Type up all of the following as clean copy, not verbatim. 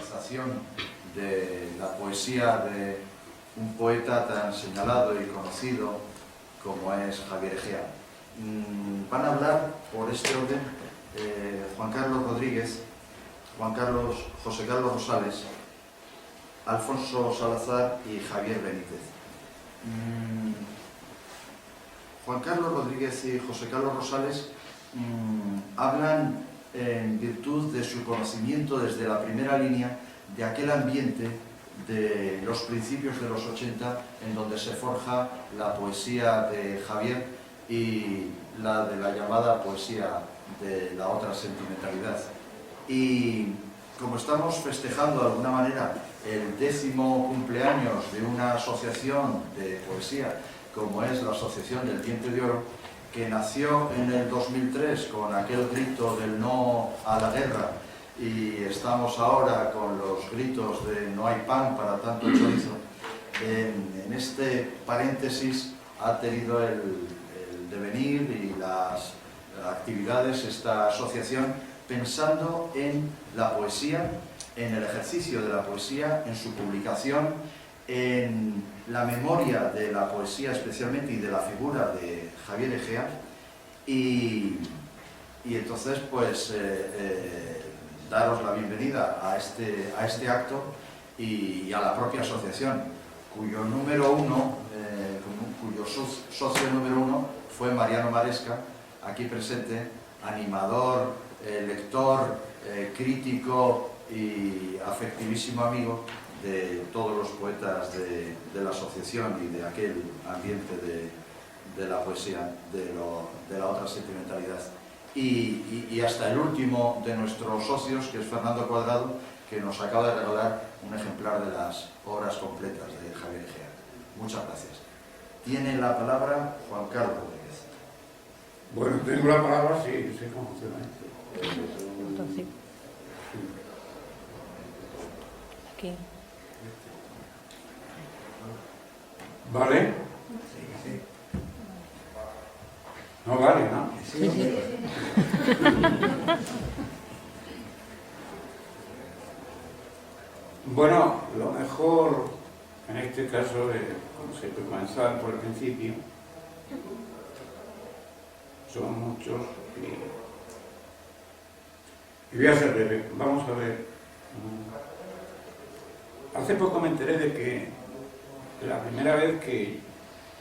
popularización de la poesía de un poeta tan señalado y conocido como es Javier Egea. Van a hablar, por este orden, Juan Carlos Rodríguez, José Carlos Rosales, Alfonso Salazar y Javier Benítez. Juan Carlos Rodríguez y José Carlos Rosales hablan en virtud de su conocimiento desde la primera línea de aquel ambiente de los principios de los 80 en donde se forja la poesía de Javier y la de la llamada poesía de la otra sentimentalidad. Y como estamos festejando de alguna manera el 10º cumpleaños de una asociación de poesía como es la Asociación del Diente de Oro, que nació en el 2003 con aquel grito del no a la guerra, y estamos ahora con los gritos de no hay pan para tanto chorizo, en este paréntesis ha tenido el devenir y las actividades esta asociación pensando en la poesía, en el ejercicio de la poesía, en su publicación, en la memoria de la poesía especialmente y de la figura de Javier Egea, y entonces pues daros la bienvenida a este acto y a la propia asociación, cuyo número uno, cuyo socio número uno fue Mariano Maresca, aquí presente, animador, lector, crítico y afectivísimo amigo de todos los poetas de la asociación y de aquel ambiente de la poesía, de la otra sentimentalidad. Y hasta el último de nuestros socios, que es Fernando Cuadrado, que nos acaba de regalar un ejemplar de las obras completas de Javier Egea. Muchas gracias. Tiene la palabra Juan Carlos Rodríguez. Bueno, tengo la palabra, sí, sé cómo funciona esto. Entonces, aquí. ¿Vale? Sí. No vale, ¿no? Sí, sí. Bueno, lo mejor en este caso es, como se puede comenzar por el principio, son muchos y voy a ser breve. Vamos a ver. Hace poco me enteré de que la primera vez que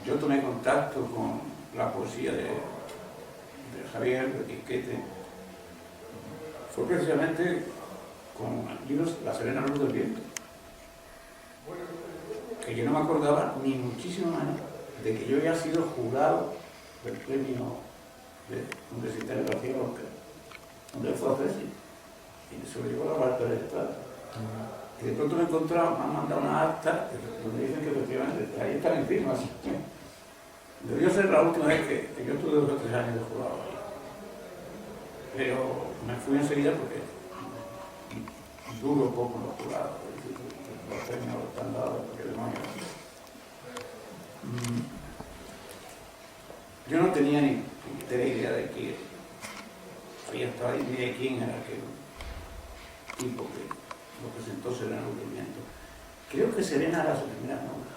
yo tomé contacto con la poesía de Javier, de Quisquete, fue precisamente con libros La serena luz del viento, que yo no me acordaba ni muchísimo menos de que yo había sido jurado del premio universitario García Lorca, donde fue a Grecia, y se lo llevó a la Barca del Estado. Y de pronto me he encontrado, me han mandado una acta donde dicen que efectivamente ahí están encima. Debió ser la última vez que yo tuve 2 o 3 años de jurado ahí. Pero me fui enseguida porque duro poco los jurados, los premios están dados, porque demonios. Yo no tenía ni idea de que había estado ahí, ni de quién era aquel tipo que lo presentó Serena Luz del Viento. Creo que Serena era su primera novia.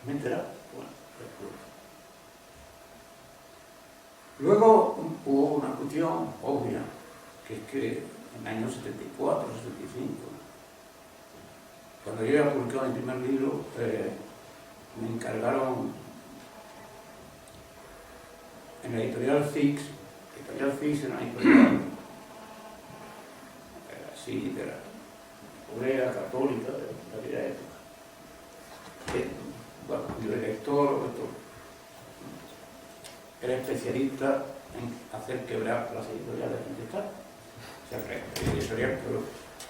¿Me he enterado? Bueno, luego hubo una cuestión obvia, que es que en el año 74, 75, cuando yo había publicado mi primer libro, me encargaron en la editorial Fix. La editorial Fix era una editorial así de la obrera católica de aquella época. Bueno, mi director era especialista en hacer quebrar las editoriales de Estado. O sea, que editorial,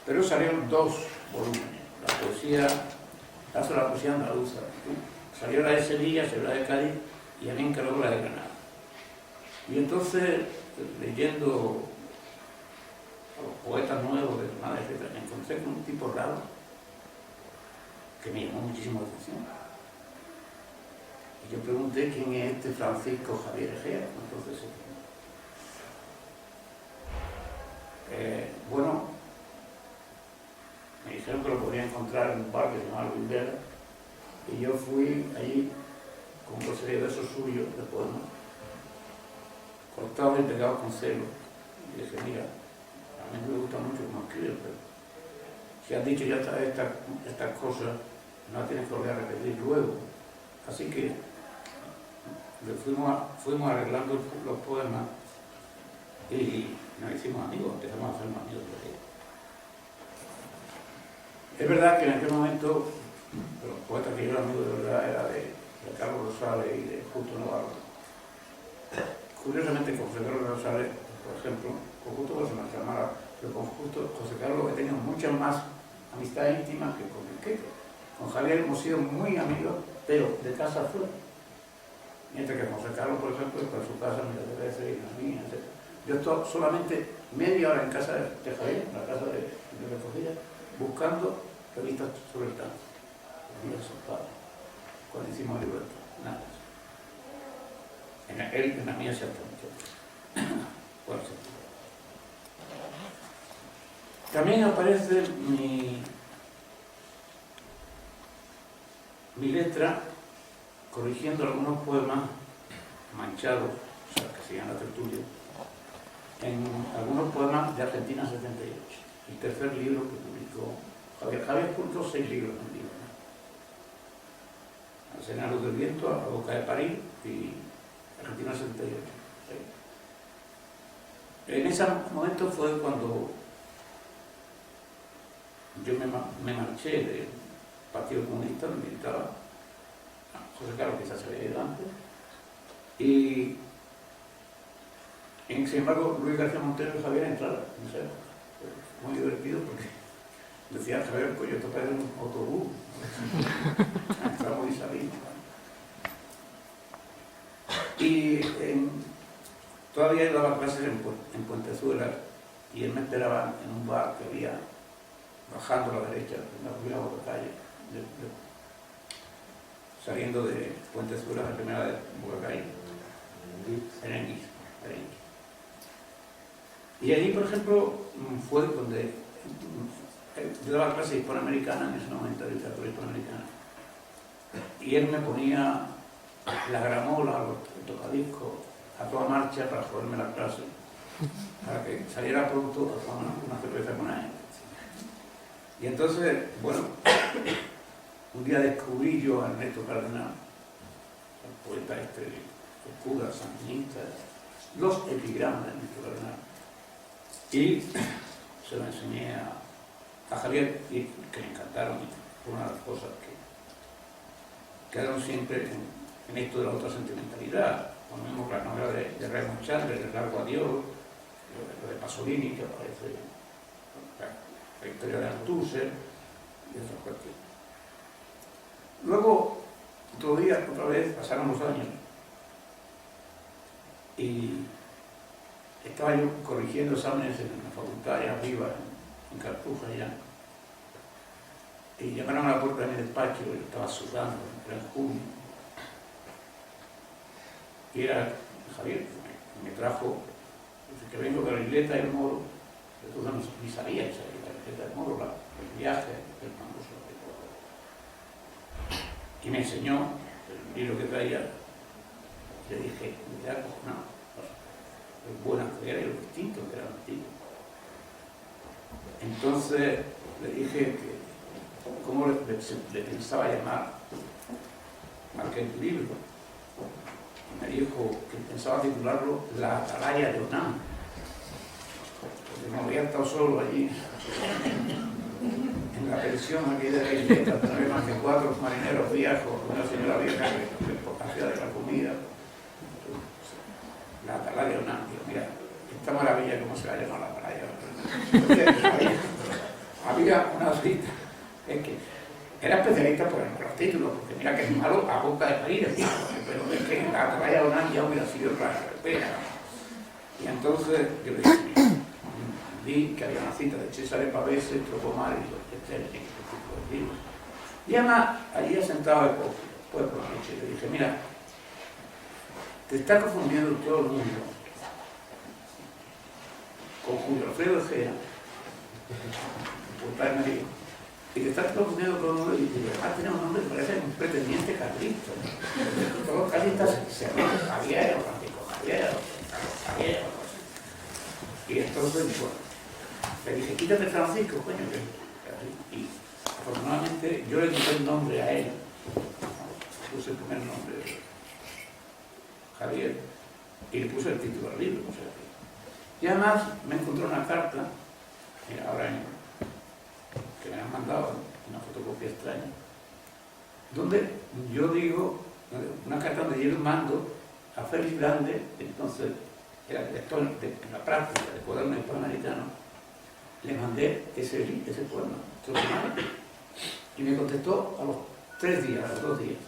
pero salieron 2 volúmenes. La poesía, la poesía andaluza. Salió la de Sevilla, salió la de Cádiz y a mí encargó la de Granada. Y entonces, leyendo a los poetas nuevos de Granada, etc., me encontré con un tipo raro que me llamó muchísimo la atención. Y yo pregunté quién es este Francisco Javier Egea. Entonces, bueno, encontrar en un bar que se llamaba Luis Vela, y yo fui allí con una serie de versos suyos, de poemas, cortados y pegados con celo. Y dije, mira, a mí me gusta mucho cómo escribes, pero si has dicho ya estas cosas, no las tienes que volver a repetir luego. Así que fuimos arreglando los poemas y nos hicimos amigos, empezamos a hacernos amigos de él. Es verdad que en aquel momento los poetas que yo era amigo de verdad era de Carlos Rosales y de Justo Navarro. Curiosamente con José Carlos Rosales, por ejemplo, con Justo no se me llamaba, pero con José Carlos he tenido muchas más amistades íntimas que con Enrique. Con Javier hemos sido muy amigos, pero de casa afuera. Mientras que José Carlos, por ejemplo, está en su casa, miles de veces, y la mía, etc. Yo estoy solamente media hora en casa de Javier, en la casa de recogida, buscando revistas sobre el tanto. Cuando hicimos el libro, nada. En la mía se hace mucho. Bueno, sí. También aparece mi letra corrigiendo algunos poemas manchados, o sea, que sigan la tertulia, en algunos poemas de Argentina 78. El tercer libro que publicó Javier. Javier publicó 6 libros en el libro, ¿no? Al Senado del Viento, A la Boca de París y Argentina 78. ¿Sí? En ese momento fue cuando yo me marché del Partido Comunista, donde militaba. José Carlos quizás se había ido antes. Y sin embargo, Luis García Montero y Javier entraron, no sé, fue muy divertido porque decía Javier, coño, esto parece un autobús. Entramos y salimos. Y todavía yo daba clases en Puentezuela y él me esperaba en un bar que había bajando a la derecha, en la primera calle, saliendo de Puentezuela, la primera de Bocacalle, en el mismo. Y allí, por ejemplo, fue donde yo daba clase hispanoamericana, en ese momento de literatura hispanoamericana, y él me ponía la gramola, el tocadiscos, a toda marcha para joderme la clase, para que saliera pronto a tomar una cerveza con él. Y entonces, bueno, un día descubrí yo a Ernesto Cardenal, el poeta el cura sandinista, los epigramas de Ernesto Cardenal. Y se lo enseñé a Javier, y que le encantaron, y fue una de las cosas que quedaron siempre en esto de la otra sentimentalidad. Cuando vemos la novela de Raymond Chandler, El largo adiós, lo de Pasolini, que aparece la historia de Althusser y otras cuestiones. Luego, otra vez, pasaron los años y estaba yo corrigiendo exámenes en la facultad allá arriba, en Cartuja ya, y llamaron a la puerta de mi despacho, yo estaba sudando, era en junio, y era Javier, que me trajo, dice que vengo de la isleta del Moro, que tú no ni sabías esa isleta del Moro, el viaje del famoso. Y me enseñó el libro que traía. Le dije, mira, no, lo bueno que era y lo distinto que era antiguo. Entonces le dije que cómo le pensaba llamar a aquel libro. Me dijo que pensaba titularlo La Atalaya de Onam, porque no había estado solo allí en la pensión aquí de la isleta, no había más que 4 marineros viejos, una señora vieja que hacía de la comida. La Atalaya de Onam, digo, mira, esta maravilla, ¿cómo se la llama la Atalaya? Entonces, había una cita, es que era especialista por los títulos, porque mira que es malo a boca de parir, pero es que la Atalaya de Onam ya hubiera sido la europea. Y entonces yo le dije, vi que había una cita de César Pavese, Tropomar y este tipo de libros. Y además, allí sentado después por la noche, le dije, mira, te está confundiendo todo el mundo con Julio Alfredo Ejea, poeta de Madrid, Y le está confundiendo con uno y además tiene un nombre que parece un pretendiente carlista. Todos los carlistas se llaman Javier, Francisco Javier, Carlos Javier, o algo así. Y entonces, bueno, le dije, quítate Francisco, coño. Y afortunadamente yo le quité el nombre a él, puse el primer nombre, Javier, y le puse el título del libro. O sea, y además me encontré una carta, mira, ahora que me han mandado, una fotocopia extraña, donde yo digo, una carta donde yo le mando a Félix Grande, entonces era director de la práctica de cuaderno hispanoamericano, le mandé ese poema, y me contestó a los 3 días, a los 2 días,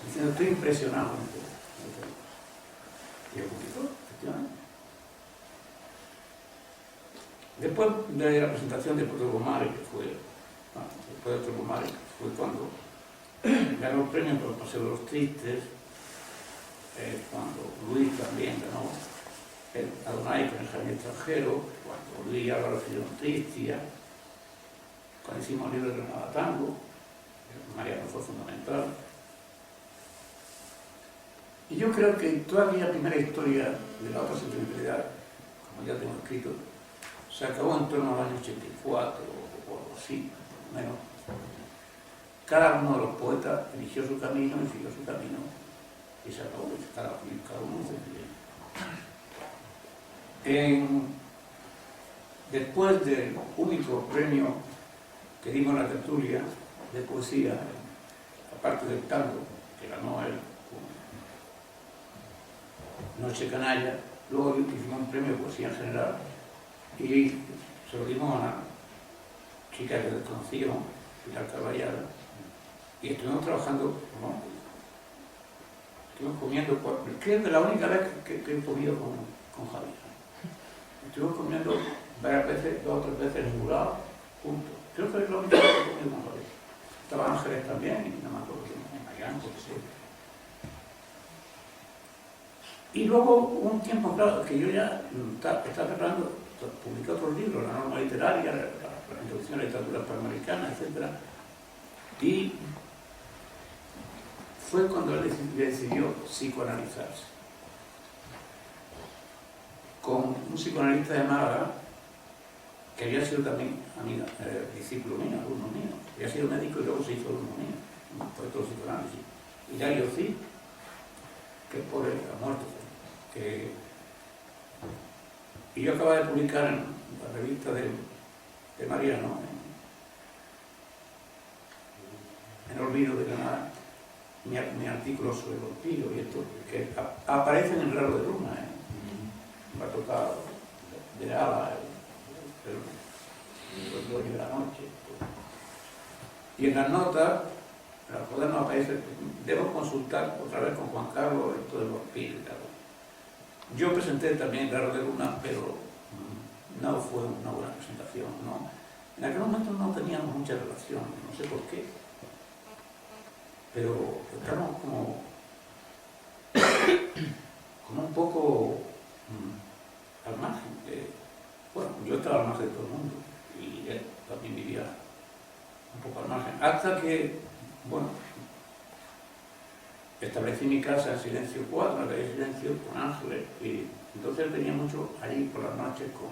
diciendo, estoy impresionado con esto. Y yo contestó, efectivamente. Después de la presentación de Otro Gomare, que fue, después de Otro Gomare, fue cuando ganó el premio por el Paseo de los Tristes, cuando Luis también ganó el Adonai con el Jardín Extranjero, cuando Luis Álvaro escribió Tristia, cuando hicimos el libro de Granada Tango, Mariano fue fundamental. Y yo creo que toda aquella primera historia de la otra sentimentalidad, como ya tengo escrito, se acabó en torno al año 84 o algo así, menos. Cada uno de los poetas eligió su camino y siguió su camino y se acabó, y cada uno se vive. Después del único premio que dimos en la tertulia de poesía, aparte del tango, que ganó él con Noche Canalla, luego hicimos un premio de poesía en general y se lo dimos a una chica que desconocíamos, Pilar Caballada, y estuvimos trabajando, ¿no? Estuvimos comiendo, creo que la única vez que he comido con Javier. Estuvimos comiendo varias veces, 2 o 3 veces en Jurado, juntos. Creo que es la única vez que he comido con Javier. Estaba Ángeles también, y no me acuerdo en Mayán, porque sí. Y luego un tiempo, claro, que yo ya estaba preparando, publiqué otros libros, la norma literaria, la introducción a la literatura hispanoamericana, etc. Y fue cuando él decidió psicoanalizarse. Con un psicoanalista de Málaga, que había sido también discípulo mío, alumno mío. Había sido médico y luego se hizo alumno mío, por todo el psicoanálisis. Hilario Cid, que por él ha muerto. Y yo acababa de publicar en la revista de Mariano, en Olvido de Granada, mi artículo sobre el vampiro y esto, que aparece en el Raro de Luna, me ha tocado de Ala, el dueño de la noche. Y en las notas, en las cuadernos aparece, debo consultar otra vez con Juan Carlos esto del vampiro y tal. Yo presenté también el Raro de Luna, pero no fue una buena presentación, ¿no? En aquel momento no teníamos mucha relación, no sé por qué, pero estamos como un poco al margen. Bueno, yo estaba al margen de todo el mundo y él también vivía un poco al margen. Hasta que, bueno, establecí mi casa en Silencio 4, en la calle Silencio, con Ángeles, y entonces él venía mucho allí por las noches con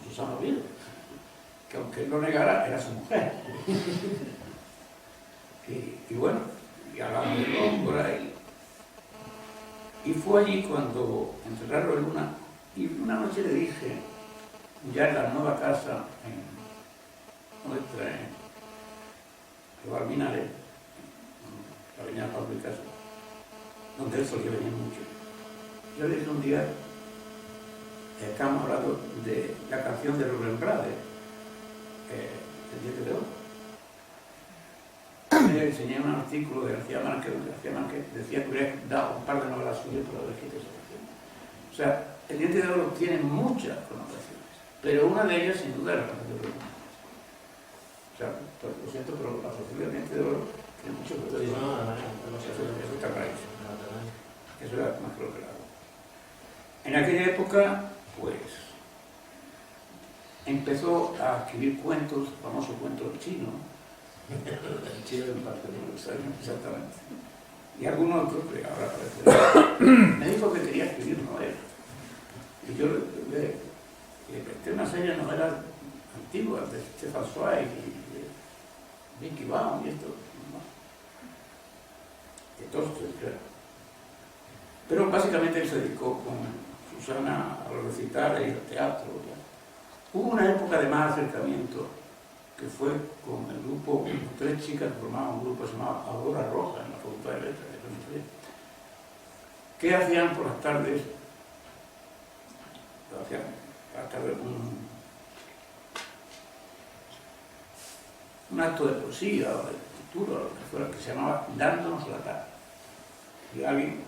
Susana Oviedo, que aunque él lo negara, era su mujer. y bueno, y hablamos de Góngora, y fue allí cuando encerraron en Luna, y una noche le dije, ya en la nueva casa, nuestra, en Balminares, la avenida Pablo Picasso, donde él solía venir mucho. Yo le dije un día, estábamos hablando de la canción de Rubén Blades, El diente de oro. Le enseñé un artículo de García Márquez, donde García Márquez decía que hubiera dado un par de novelas suyas por haber escrito esa canción. O sea, El diente de oro tiene muchas connotaciones, pero una de ellas sin duda es la canción de Rubén Blades. O sea, pues, lo siento, pero la asociación del diente de oro tiene mucho que ver. Eso está clarísimo. Eso era más claro que nada. En aquella época, pues, empezó a escribir cuentos, famosos cuentos chinos. El chino en parte de Exactamente. Y algunos otros que ahora aparecerán. Me dijo que quería escribir novelas. Y yo le presté una serie de novelas antiguas de Stefan Zweig y de Vicky Baum y esto. De Tolstoy, claro. Pero básicamente él se dedicó con Susana a los recitales y al teatro. Ya. Hubo una época de más acercamiento que fue con el grupo, 3 chicas que formaban un grupo que se llamaba Aurora Roja en la Facultad de Letras de Madrid, que hacían por las tardes, un acto de poesía o de cultura, o lo que fuera, que se llamaba Dándonos la tarde. Y alguien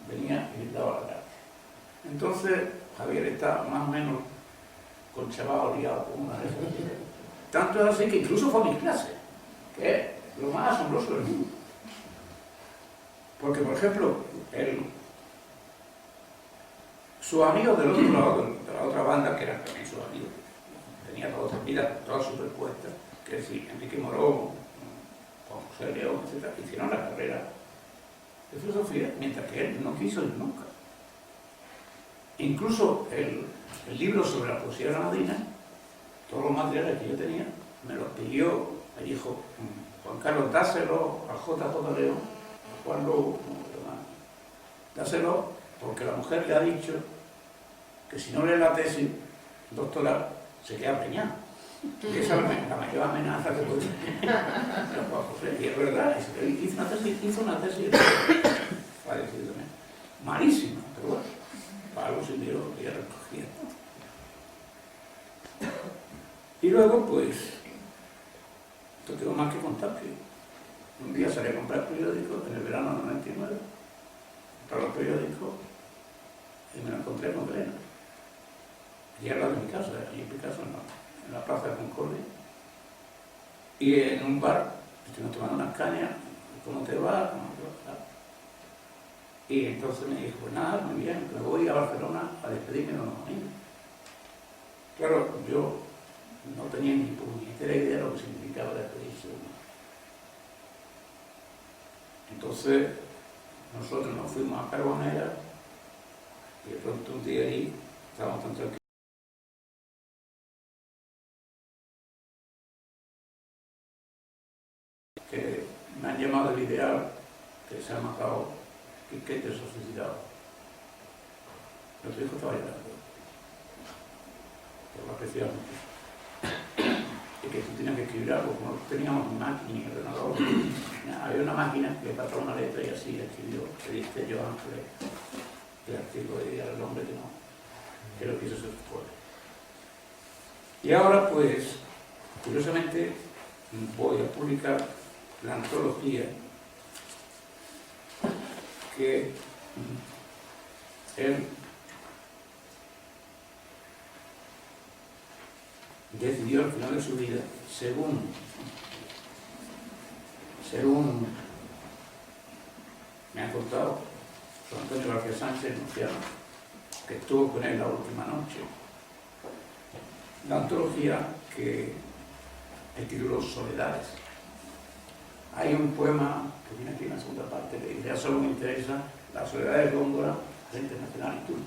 venía y les daba la tarde. Entonces Javier estaba más o menos conchavado, liado con una de esas. Tanto es así que incluso fue a mi clase, que es lo más asombroso del mundo. Porque, por ejemplo, sus amigos del otro lado, de la otra banda, que eran también sus amigos, tenía todas otras vidas, todas superpuestas, que es decir, Enrique Morón, Juan José León, etc., hicieron la carrera de filosofía, mientras que él no quiso ir nunca. Incluso el libro sobre la poesía granadina, todos los materiales que yo tenía, me los pidió, me dijo, Juan Carlos, dáselo a JJ León, a Juan Lobo, dáselo, porque la mujer le ha dicho que si no lee la tesis doctoral, se queda preñada. Y esa es la mayor amenaza que puede tener. Y es verdad, hizo una tesis fallecido también. Malísima, pero bueno, para algo sirvió que ella recogía. Y luego, pues, no tengo más que contar que un día salí a comprar periódicos en el verano del 99, para los periódicos, y me lo encontré con Elena. Y al lado de mi casa, allí en mi casa, en la Plaza de Concordia. Y en un bar, estuvimos tomando unas cañas, ¿cómo te va? Y entonces me dijo, pues nada, muy bien, me voy a Barcelona a despedirme de unos amigos. Claro, yo no tenía ni puñetera idea de lo que significaba despedirse de uno. Entonces, nosotros nos fuimos a Carbonera y de pronto un día ahí estábamos tan tranquilos que me han llamado del ideal que se ha matado Quiquete, se ha suicidado. Nuestro hijo estaba llorando. Por la apreciamos. Y que tú tenías que escribir algo, como no teníamos ni máquina ni ordenador. Había una máquina que le pasaba una letra y así escribió, que dice yo Ángeles, el artículo de Día del Hombre que lo quiso ser fuera. Y ahora, pues, curiosamente, voy a publicar la antología que él decidió al final de su vida, según me ha contado José Antonio García Sánchez, Luciano, que estuvo con él la última noche, la antología que el título Soledades. Hay un poema que viene aquí en la segunda parte que dice: ya solo me interesa la soledad de Góngora, la internacional y tú.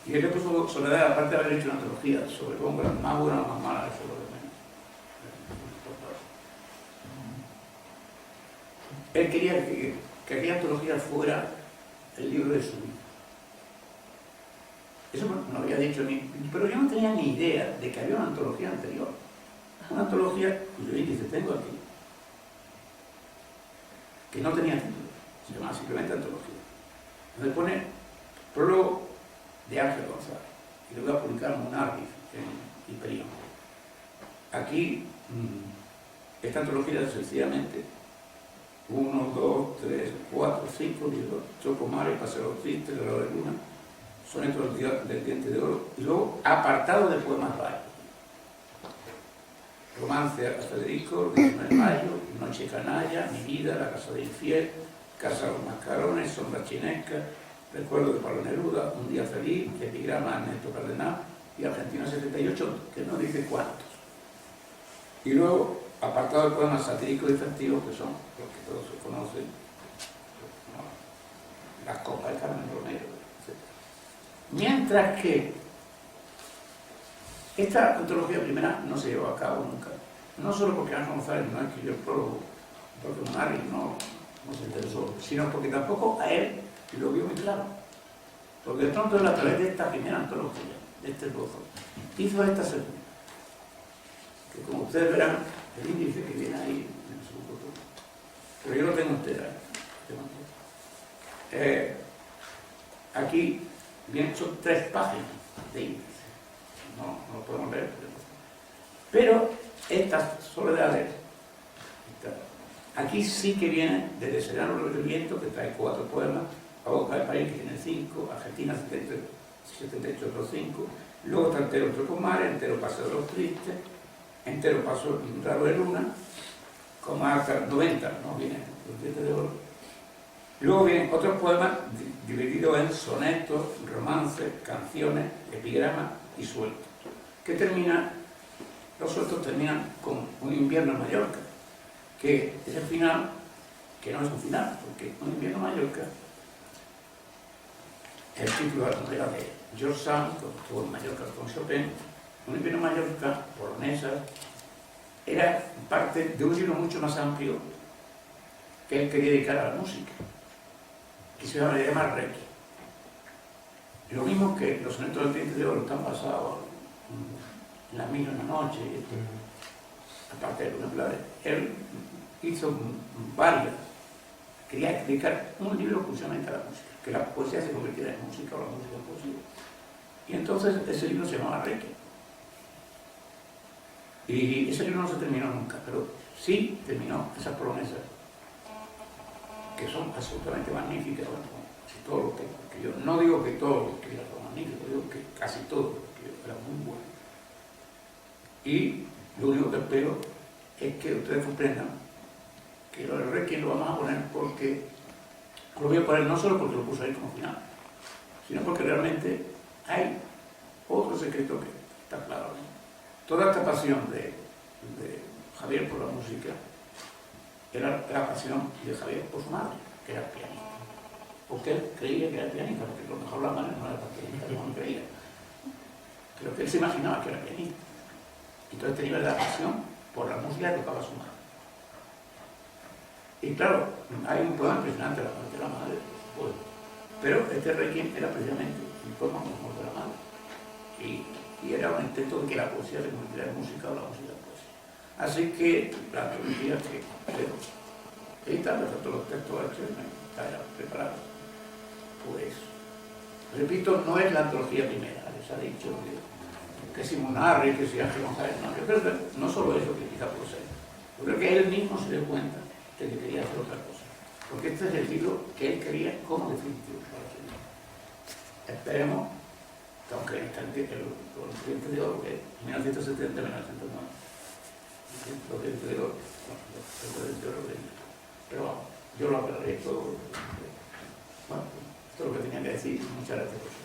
Y él le puso Soledad, aparte de haber hecho una antología sobre Góngora, más buena o más mala, eso es lo de menos. Él quería que aquella antología fuera el libro de su vida. Eso me lo había dicho a mí, pero yo no tenía ni idea de que había una antología anterior. Una antología cuyo índice tengo aquí, que no tenía título, se llamaba simplemente antología. Donde pone prólogo de Ángel González, y lo voy a publicar en un Ardif, en Hiperión. Aquí, esta antología es sencillamente 1, 2, 3, 4, 5 libros: Chocomares, Paseos Tristes, El Reloj de Luna, Sonetos del Diente de Oro, y luego apartado de poemas varios. Romance a Federico, 19 de mayo, Noche Canalla, Mi vida, La casa de infiel, Casa de los mascarones, Sombra chinesca, Recuerdo de Pablo Neruda, Un día feliz, Epigrama a Ernesto Cardenal, y Argentina 78, que no dice cuántos. Y luego, apartado de poemas satíricos y festivos, que son los que todos se conocen, como Las copas de Carmen Romero, etc. Mientras que esta antología primera no se llevó a cabo nunca. No solo porque Ángel González no escribió el prólogo, porque Munari no se interesó, sino porque tampoco a él lo vio muy claro. Porque de pronto él, a través de esta primera antología, de este esbozo, hizo esta segunda, que como ustedes verán, el índice que viene ahí en su foto, pero yo lo tengo entero. Aquí son 3 páginas de índice, no lo podemos ver, pero estas soledades, aquí sí que viene desde Serrano del Viento, que trae 4 poemas, A Boca de París, que tiene 5, Argentina 78, otros 5, luego está Entero Trocomar, Entero Paseo de los Tristes, Entero Paso Raro de Luna, como hasta 90, no viene Los Dientes de Oro. Luego vienen otros poemas divididos en sonetos, romances, canciones, epigramas y sueltos, que terminan, los sueltos terminan con Un invierno en Mallorca, que es el final, que no es un final, porque Un invierno en Mallorca es el título de la novela de George Sand, que estuvo en Mallorca con Chopin. Un invierno en Mallorca, polonesa, era parte de un libro mucho más amplio que él quería dedicar a la música, que se llama Requiem. Lo mismo que los sonetos del Diente de Oro están basados en La Mil y una Noche, aparte de Luna Plata, él hizo varias, quería dedicar un libro exclusivamente a la música, que la poesía se convirtiera en música o la música en poesía. Y entonces ese libro se llamaba Requiem. Y ese libro no se terminó nunca, pero sí terminó esas promesas, que son absolutamente magníficas. Bueno, casi todo lo que yo no digo que todo lo que era magnífico, digo que casi todo lo que era muy bueno. Y lo único que espero es que ustedes comprendan que lo de Requiem lo vamos a poner porque lo voy a poner no solo porque lo puse ahí como final, sino porque realmente hay otro secreto que está claro. Toda esta pasión de Javier por la música era la pasión de Javier por su madre, que era pianista. Porque él creía que era pianista, porque a lo mejor la madre no era pianista, como creía. Pero que él se imaginaba que era pianista. Entonces tenía la pasión por la música que tocaba su madre. Y claro, hay un poema impresionante de la muerte de la madre, pues, pero este Requiem era precisamente un poema con la muerte de la madre. Y era un intento de que la poesía se convirtiera en música o la música en poesía. Así que la antología que editando todos los textos que está preparado, pues, repito, no es la antología primera, les ha dicho que si Munari, que si Ángel González, no, yo creo que no solo eso que quizá por ser, yo creo que él mismo se dio cuenta de que quería hacer otra cosa, porque este es el libro que él quería como definitivo para su vida. Esperemos que aunque está el Diente de Oro, que en 1970, 1909, los Dientes de Oro, pero vamos, yo lo aclaré todo. Bueno, esto es lo que tenía que decir. Muchas gracias por su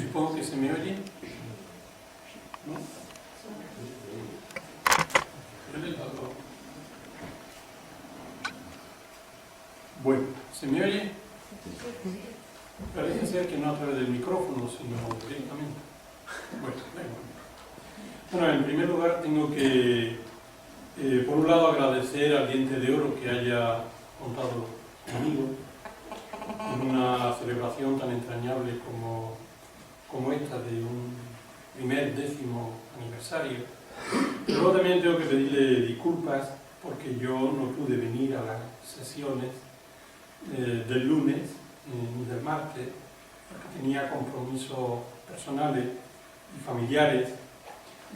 supongo que se me oye. ¿No? Bueno, ¿se me oye? Parece ser que no a través del micrófono, sino directamente. Bueno, en primer lugar tengo que, por un lado, agradecer al Diente de Oro que haya contado conmigo en una celebración tan entrañable como esta de un primer 10º aniversario. Pero luego también tengo que pedirle disculpas porque yo no pude venir a las sesiones del lunes ni del martes, porque tenía compromisos personales y familiares.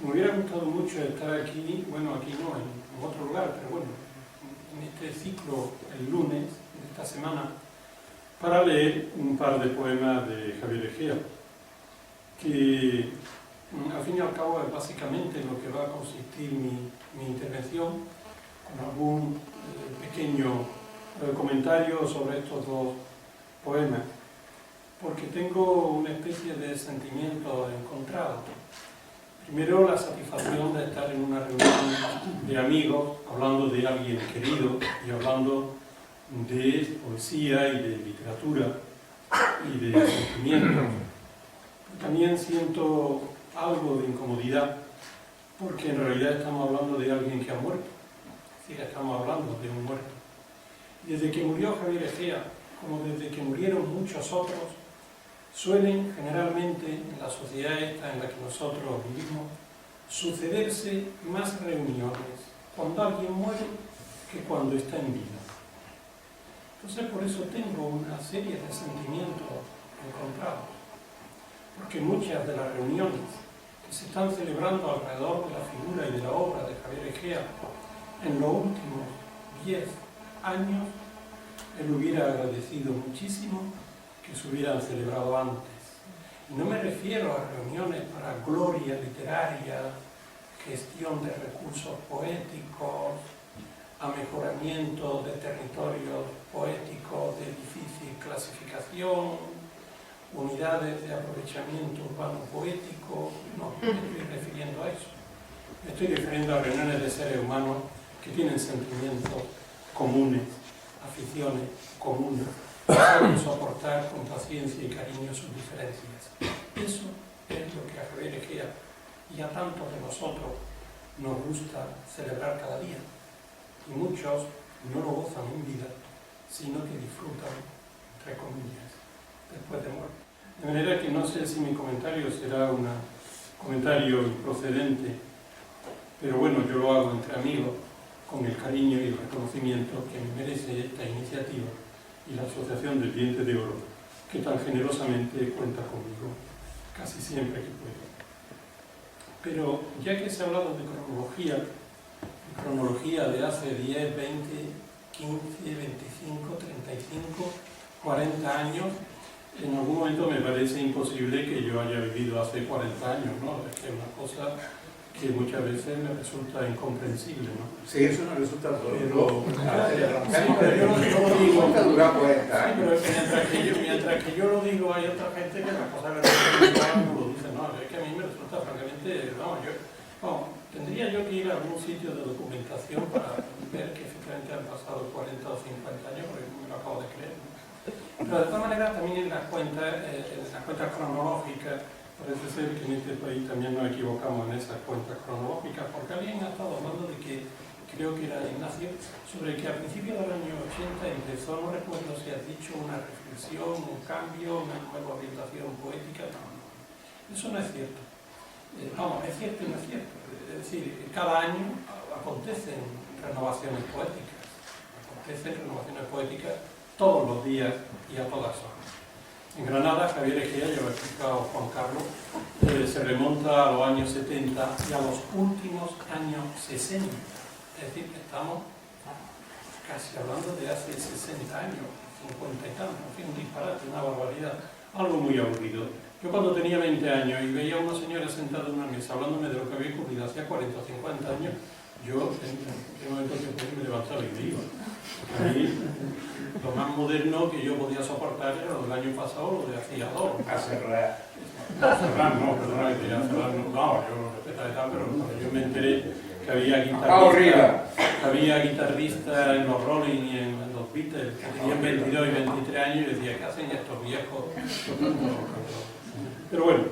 Me hubiera gustado mucho estar aquí, bueno, aquí no, en otro lugar, pero bueno, en este ciclo, el lunes de esta semana, para leer un par de poemas de Javier Egea, que Al fin y al cabo es básicamente lo que va a consistir mi intervención, con algún pequeño comentario sobre estos dos poemas, porque tengo una especie de sentimiento encontrado. Primero, la satisfacción de estar en una reunión de amigos, hablando de alguien querido y hablando de poesía y de literatura y de sentimientos. También siento algo de incomodidad, porque en realidad estamos hablando de alguien que ha muerto, es decir, estamos hablando de un muerto. Y desde que murió Javier Egea, como desde que murieron muchos otros, suelen generalmente en la sociedad esta en la que nosotros vivimos sucederse más reuniones cuando alguien muere que cuando está en vida. Entonces por eso tengo una serie de sentimientos encontrados, porque muchas de las reuniones que se están celebrando alrededor de la figura y de la obra de Javier Egea en los últimos 10 años, él hubiera agradecido muchísimo que se hubieran celebrado antes. Y no me refiero a reuniones para gloria literaria, gestión de recursos poéticos, a mejoramiento de territorios poéticos de difícil clasificación, unidades de aprovechamiento urbano poético. No, me estoy refiriendo a eso. Me estoy refiriendo a reuniones de seres humanos que tienen sentimientos comunes, aficiones comunes, saben soportar con paciencia y cariño sus diferencias. Eso es lo que a Javier Egea y a tantos de nosotros nos gusta celebrar cada día. Y muchos no lo gozan en vida, sino que disfrutan, entre comillas, después de muerte. De manera que no sé si mi comentario será un comentario improcedente, pero bueno, yo lo hago entre amigos, con el cariño y el reconocimiento que me merece esta iniciativa y la Asociación del Diente de Oro, que tan generosamente cuenta conmigo casi siempre que puedo. Pero ya que se ha hablado de cronología de hace 10, 20, 15, 25, 35, 40 años, en algún momento me parece imposible que yo haya vivido hace 40 años, ¿no? Es que es una cosa que muchas veces me resulta incomprensible, ¿no? Sí, eso no resulta todo. Pero mientras que yo lo digo, hay otra gente que la cosa no lo dice, no, es que a mí me resulta francamente, tendría yo que ir a algún sitio de documentación para ver que efectivamente han pasado 40 o 50 años, porque me lo acabo de creer, ¿no? Pero de todas maneras también en las cuentas cronológicas, parece ser que en este país también nos equivocamos en esas cuentas cronológicas, porque alguien ha estado hablando de que, creo que era Ignacio, sobre que a principios del año 80 empezó, no recuerdo si has dicho, una reflexión, un cambio, una nueva orientación poética. No, eso no es cierto. Es cierto y no es cierto. Es decir, cada año acontecen renovaciones poéticas. Todos los días y a todas horas. En Granada, Javier Egea, ya lo ha explicado Juan Carlos, se remonta a los años 70 y a los últimos años 60. Es decir, que estamos casi hablando de hace 60 años, 50 y tantos, en fin, un disparate, una barbaridad, algo muy aburrido. Yo cuando tenía 20 años y veía a una señora sentada en una mesa hablándome de lo que había ocurrido hacía 40 o 50 años, yo en el momento que me levantaba y me iba. Ahí, lo más moderno que yo podía soportar era lo del año pasado, lo de hacía dos. A cerrar. No, perdona, que ya cerrar, no, yo lo respeto y tal, pero yo me enteré que había guitarristas en los Rolling y en los Beatles que tenían 22 y 23 años y decía, ¿qué hacen estos viejos? Pero bueno,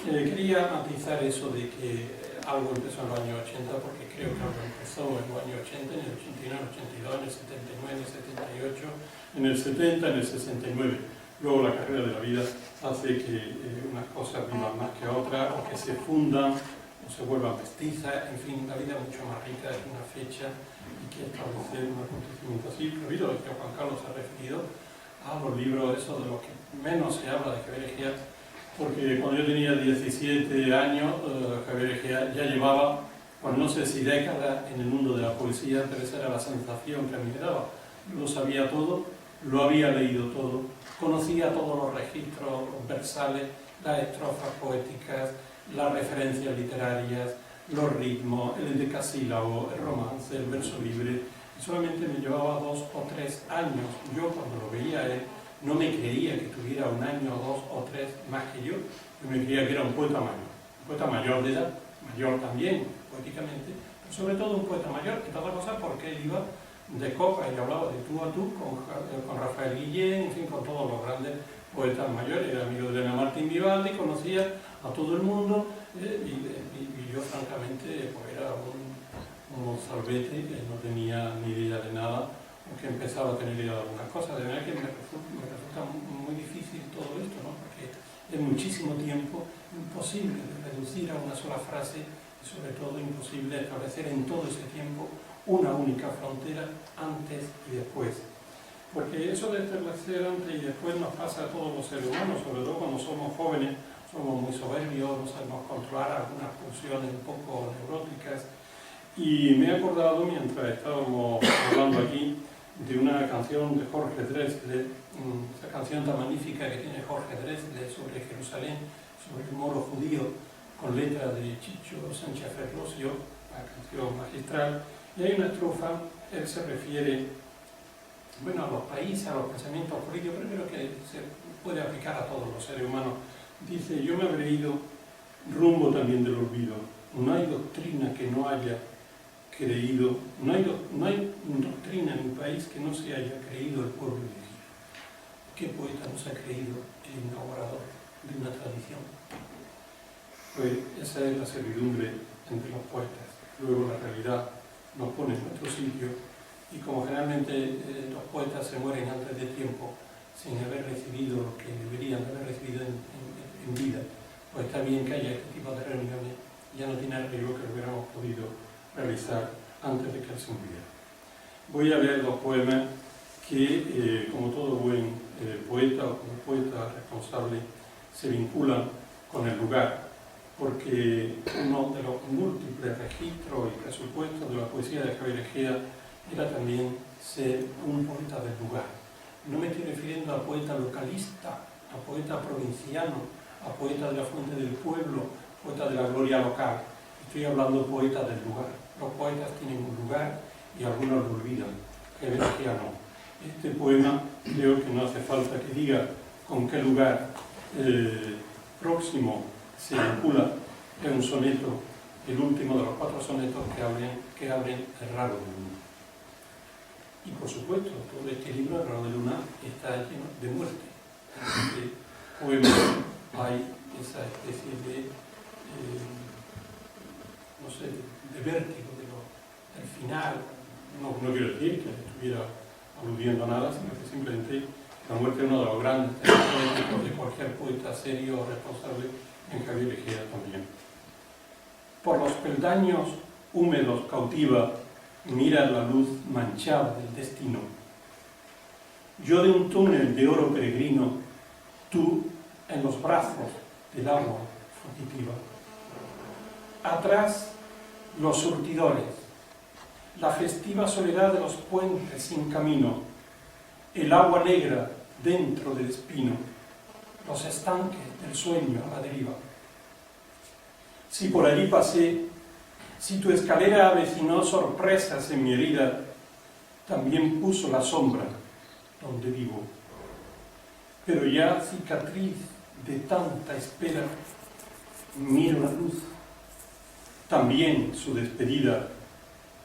quería matizar eso de que algo empezó en los años 80, porque creo que algo empezó en los años 80, en el 81, en el 82, en el 79, en el 78, en el 70, en el 69. Luego la carrera de la vida hace que unas cosas vivan más que otras, o que se fundan, o se vuelvan mestizas, en fin, la vida es mucho más rica que una fecha y que establecer un acontecimiento así. Pero oído que Juan Carlos se ha referido a los libros esos de los que menos se habla de Javier Egea, porque cuando yo tenía 17 años, Javier Egea ya llevaba, pues no sé si décadas en el mundo de la poesía, pero esa era la sensación que a mí me daba. Lo sabía todo, lo había leído todo, conocía todos los registros, los versales, las estrofas poéticas, las referencias literarias, los ritmos, el endecasílabo, el romance, el verso libre. Solamente me llevaba 2 o 3 años. Yo cuando lo veía a él no me creía que tuviera 1 año, 2 o 3 más que yo. Yo me creía que era un poeta mayor de edad, mayor también poéticamente, pero sobre todo un poeta mayor, entre otras cosas porque él iba de copa y hablaba de tú a tú con Rafael Guillén, en fin, con todos los grandes poetas mayores. Era amigo de Elena Martín Vivaldi, conocía a todo el mundo y yo francamente pues era un salvete que no tenía ni idea de nada, aunque empezaba a tener idea de algunas cosas. De verdad que me resulta muy difícil todo esto, ¿no? Porque es muchísimo tiempo, imposible de reducir a una sola frase y sobre todo imposible establecer en todo ese tiempo una única frontera antes y después. Porque eso de establecer antes y después nos pasa a todos los seres humanos, sobre todo cuando somos jóvenes, somos muy soberbios, no sabemos controlar algunas pulsiones un poco neuróticas. Y me he acordado, mientras estábamos hablando aquí, de una canción de Jorge Drexler, esa canción tan magnífica que tiene Jorge Drexler sobre Jerusalén, sobre el moro judío, con letra de Chicho Sánchez Ferlosio, una canción magistral. Y hay una estrofa, él se refiere, bueno, a los países, a los pensamientos políticos, pero creo que se puede aplicar a todos los seres humanos. Dice: yo me habré ido rumbo también del olvido. No hay doctrina que no haya creído, no hay doctrina en mi país que no se haya creído el pueblo elegido. ¿Qué poeta no se ha creído el inaugurador de una tradición? Pues esa es la servidumbre entre los poetas. Luego la realidad nos pone en nuestro sitio y como generalmente los poetas se mueren antes de tiempo sin haber recibido lo que deberían haber recibido en vida, pues está bien que haya este tipo de reuniones. Ya no tiene arreglo que lo hubiéramos podido realizar antes de que él se muriera. Voy a leer 2 poemas que, como todo buen poeta o como poeta responsable, se vinculan con el lugar, porque uno de los múltiples registros y presupuestos de la poesía de Javier Egea era también ser un poeta del lugar. No me estoy refiriendo a poeta localista, a poeta provinciano, a poeta de la fuente del pueblo, poeta de la gloria local. Estoy hablando de poetas del lugar. Los poetas tienen un lugar y algunos lo olvidan. Javier Egea no. Este poema creo que no hace falta que diga con qué lugar próximo se vincula. Es un soneto, el último de los 4 sonetos que abren el raro de Luna. Y por supuesto, todo este libro, el raro de Luna, está lleno de muerte. En este poema hay esa especie de, no sé, de vértigo del final. No quiero decir que estuviera aludiendo a nada, sino que simplemente la muerte es uno de los grandes temas poéticos de cualquier poeta serio o responsable, en Javier Egea también. Por los peldaños húmedos cautiva, mira la luz manchada del destino. Yo de un túnel de oro peregrino, tú en los brazos del agua fugitiva. Atrás los surtidores, la festiva soledad de los puentes sin camino, el agua negra dentro del espino, los estanques del sueño a la deriva. Si por allí pasé, si tu escalera avecinó sorpresas en mi herida, también puso la sombra donde vivo. Pero ya cicatriz de tanta espera, miro la luz, también su despedida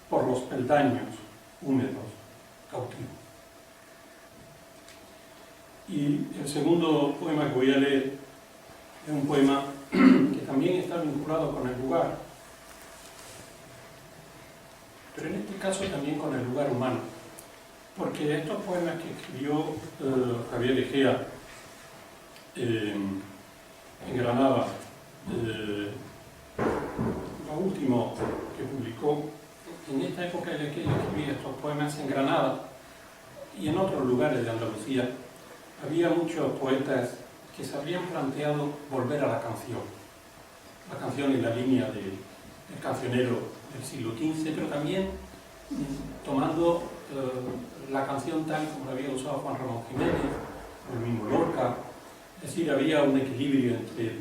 por los peldaños húmedos cautivos. Y el segundo poema que voy a leer es un poema que también está vinculado con el lugar, pero en este caso también con el lugar humano, porque estos poemas que escribió Javier Egea en Granada, lo último que publicó, en esta época en la que escribía estos poemas en Granada y en otros lugares de Andalucía, había muchos poetas que se habían planteado volver a la canción en la línea del cancionero del siglo XV, pero también tomando la canción tal como la había usado Juan Ramón Jiménez o el mismo Lorca. Es decir, había un equilibrio entre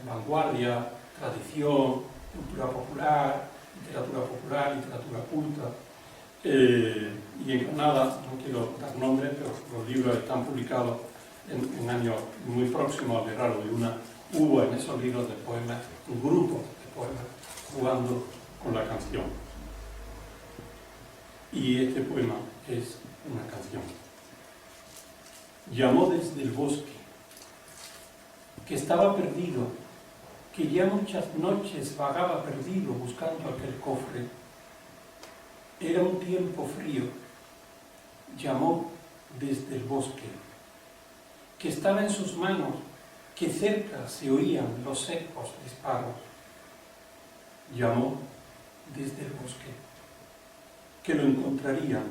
vanguardia, tradición, cultura popular, literatura culta. Y en Granada, no quiero dar nombres, pero los libros están publicados en años muy próximos al verano, y hubo en esos libros de poemas un grupo de poemas jugando con la canción. Y este poema es una canción. Llamó desde el bosque, que estaba perdido, que ya muchas noches vagaba perdido buscando aquel cofre. Era un tiempo frío. Llamó desde el bosque, que estaba en sus manos, que cerca se oían los secos disparos. Llamó desde el bosque, que lo encontrarían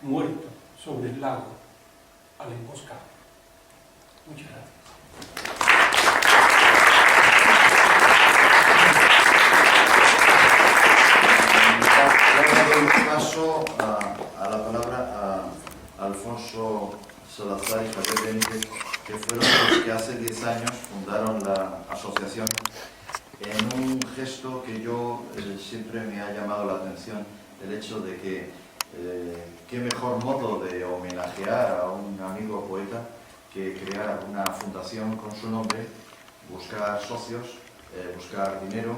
muerto sobre el lago al emboscado. Muchas gracias. Paso a la palabra a Alfonso Salazar y Javier Benítez, que fueron los que hace 10 años fundaron la asociación en un gesto que yo siempre me ha llamado la atención, el hecho de que qué mejor modo de homenajear a un amigo poeta que crear una fundación con su nombre, buscar socios, buscar dinero,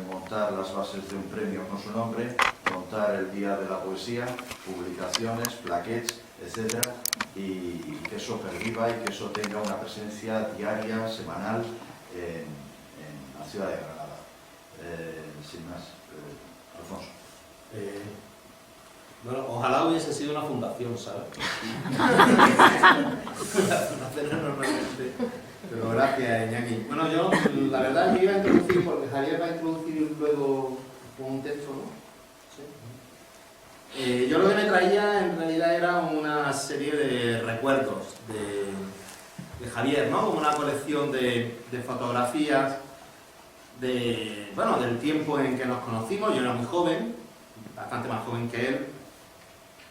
montar las bases de un premio con su nombre, montar el Día de la Poesía, publicaciones, plaquets, etc. Y que eso perviva y que eso tenga una presencia diaria, semanal en la ciudad de Granada. Sin más, Alfonso. Bueno, ojalá hubiese sido una fundación, ¿sabes? Normalmente. Pero gracias, Iñaki. Bueno, yo, la verdad, yo iba a introducir, porque Javier va a introducir luego un texto, ¿no? Sí. Yo lo que me traía, en realidad, era una serie de recuerdos de Javier, ¿no? Como una colección de fotografías del tiempo en que nos conocimos. Yo era muy joven, bastante más joven que él.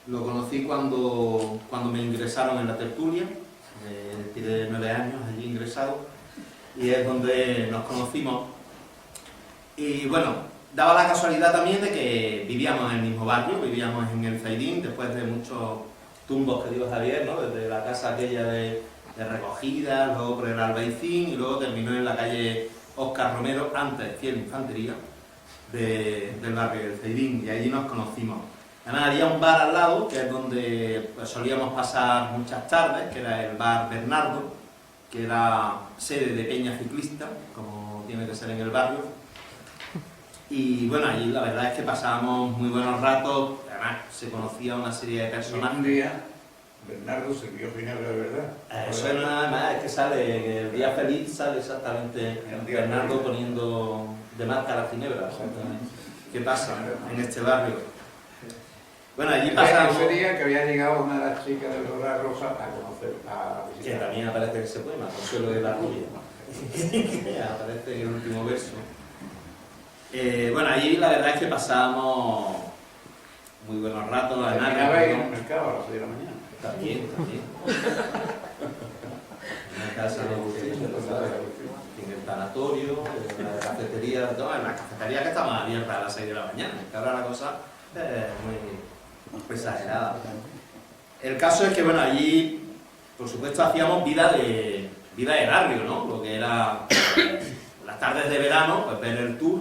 Lo conocí cuando me ingresaron en la tertulia, tiene 9 años allí ingresado, y es donde nos conocimos. Y bueno, daba la casualidad también de que vivíamos en el mismo barrio, vivíamos en el Zaidín, después de muchos tumbos que dio Javier, ¿no? Desde la casa aquella de recogida, luego por el Albaicín, y luego terminó en la calle Óscar Romero, antes Fiel Infantería, del barrio del Zaidín, y allí nos conocimos. Además había un bar al lado, que es donde pues, solíamos pasar muchas tardes, que era el bar Bernardo, que era sede de peña ciclista, como tiene que ser en el barrio. Y bueno, allí la verdad es que pasábamos muy buenos ratos, además se conocía una serie de personajes. Un día, Bernardo sirvió ginebra de verdad. Eso es nada más, es que sale, en el día feliz sale exactamente Bernardo poniendo de marca la ginebra. ¿Qué pasa en este barrio? Bueno, allí pasamos... Ese día que había llegado una de las chicas de Lola Rosa a conocer, a Que visitar. también aparece en ese poema, Consuelo de la Rubia. Aparece en el último verso. Bueno, allí la verdad es que pasábamos muy buenos ratos. Terminaba en el mercado a las 6 de la mañana. También. En la casa de Agustín, en el tanatorio, en la cafetería, en la cafetería que estaba abierta a las 6 de la mañana. Que ahora la cosa es muy exagerada. El caso es que, bueno, allí, por supuesto, hacíamos vida de barrio, ¿no? Lo que era las tardes de verano, pues ver el tour.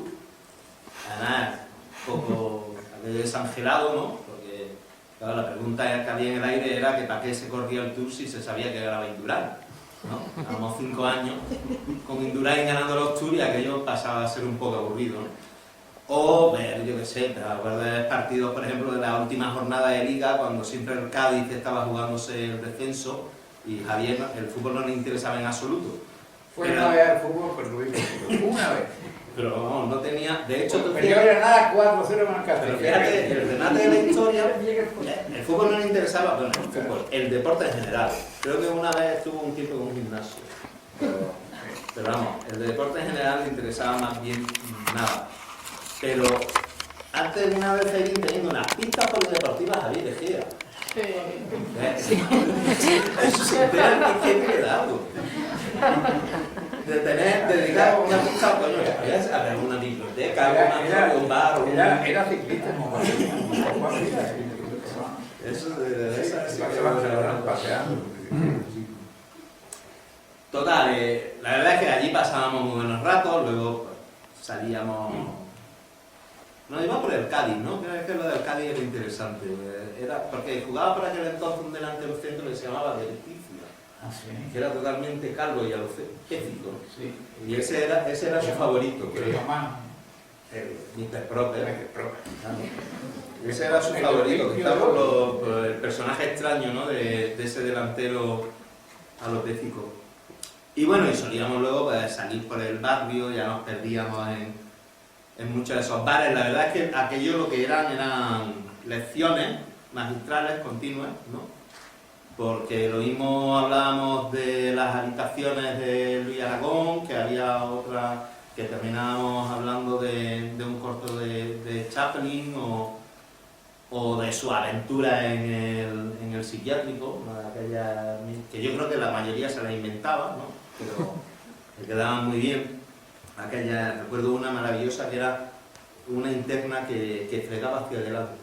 Además, un poco desangelado, ¿no? Porque, claro, la pregunta que había en el aire era que para qué se corría el tour si se sabía que ganaba Indurain, ¿no? Llevamos 5 años con Indurain ganando los tours y aquello pasaba a ser un poco aburrido, ¿no? O ver, yo qué sé, te acuerdas partidos, por ejemplo, de la última jornada de Liga, cuando siempre el Cádiz estaba jugándose el descenso y Javier, el fútbol no le interesaba en absoluto. Fue una vez al fútbol, pero lo hizo una vez. Pero vamos, no tenía... De hecho, Pero yo era nada 4-0 más casi. pero fíjate, el remate de la historia, el fútbol no le interesaba, bueno, el fútbol, el deporte en general. Creo que una vez estuvo un tiempo con un gimnasio. Pero vamos, el deporte en general le interesaba más bien nada. Pero antes de una vez seguir teniendo unas pistas polideportivas Javier de Gea. Eso se entera que quiere algo. De dedicar Era una pista, coño, había una biblioteca, un bar, era ciclista, eso de esa se van paseando. Total, la verdad es que allí pasábamos muy buenos ratos, luego pues, salíamos... Nos íbamos por el Cádiz, ¿no? Creo que lo del Cádiz era interesante, era porque jugaba por aquel entonces un delantero centro que se llamaba Verticia, que era totalmente calvo y alopécico, Sí. y ese era su favorito, Que creo. mamá. Mr. Proper. Pero Ese era su favorito, quizás por el personaje extraño, ¿no? de ese delantero alopécico. Y bueno, y solíamos luego pues, salir por el barrio, ya nos perdíamos en muchos de esos bares. La verdad es que aquello lo que eran lecciones magistrales continuas, ¿no? Porque lo mismo hablábamos de las habitaciones de Luis Aragón, que había otra que terminábamos hablando de un corto de Chaplin o de su aventura en el psiquiátrico, ¿no? Aquella, que yo creo que la mayoría se la inventaba, ¿no? Pero le quedaban muy bien. Aquella, recuerdo una maravillosa que era una interna que fregaba hacia adelante,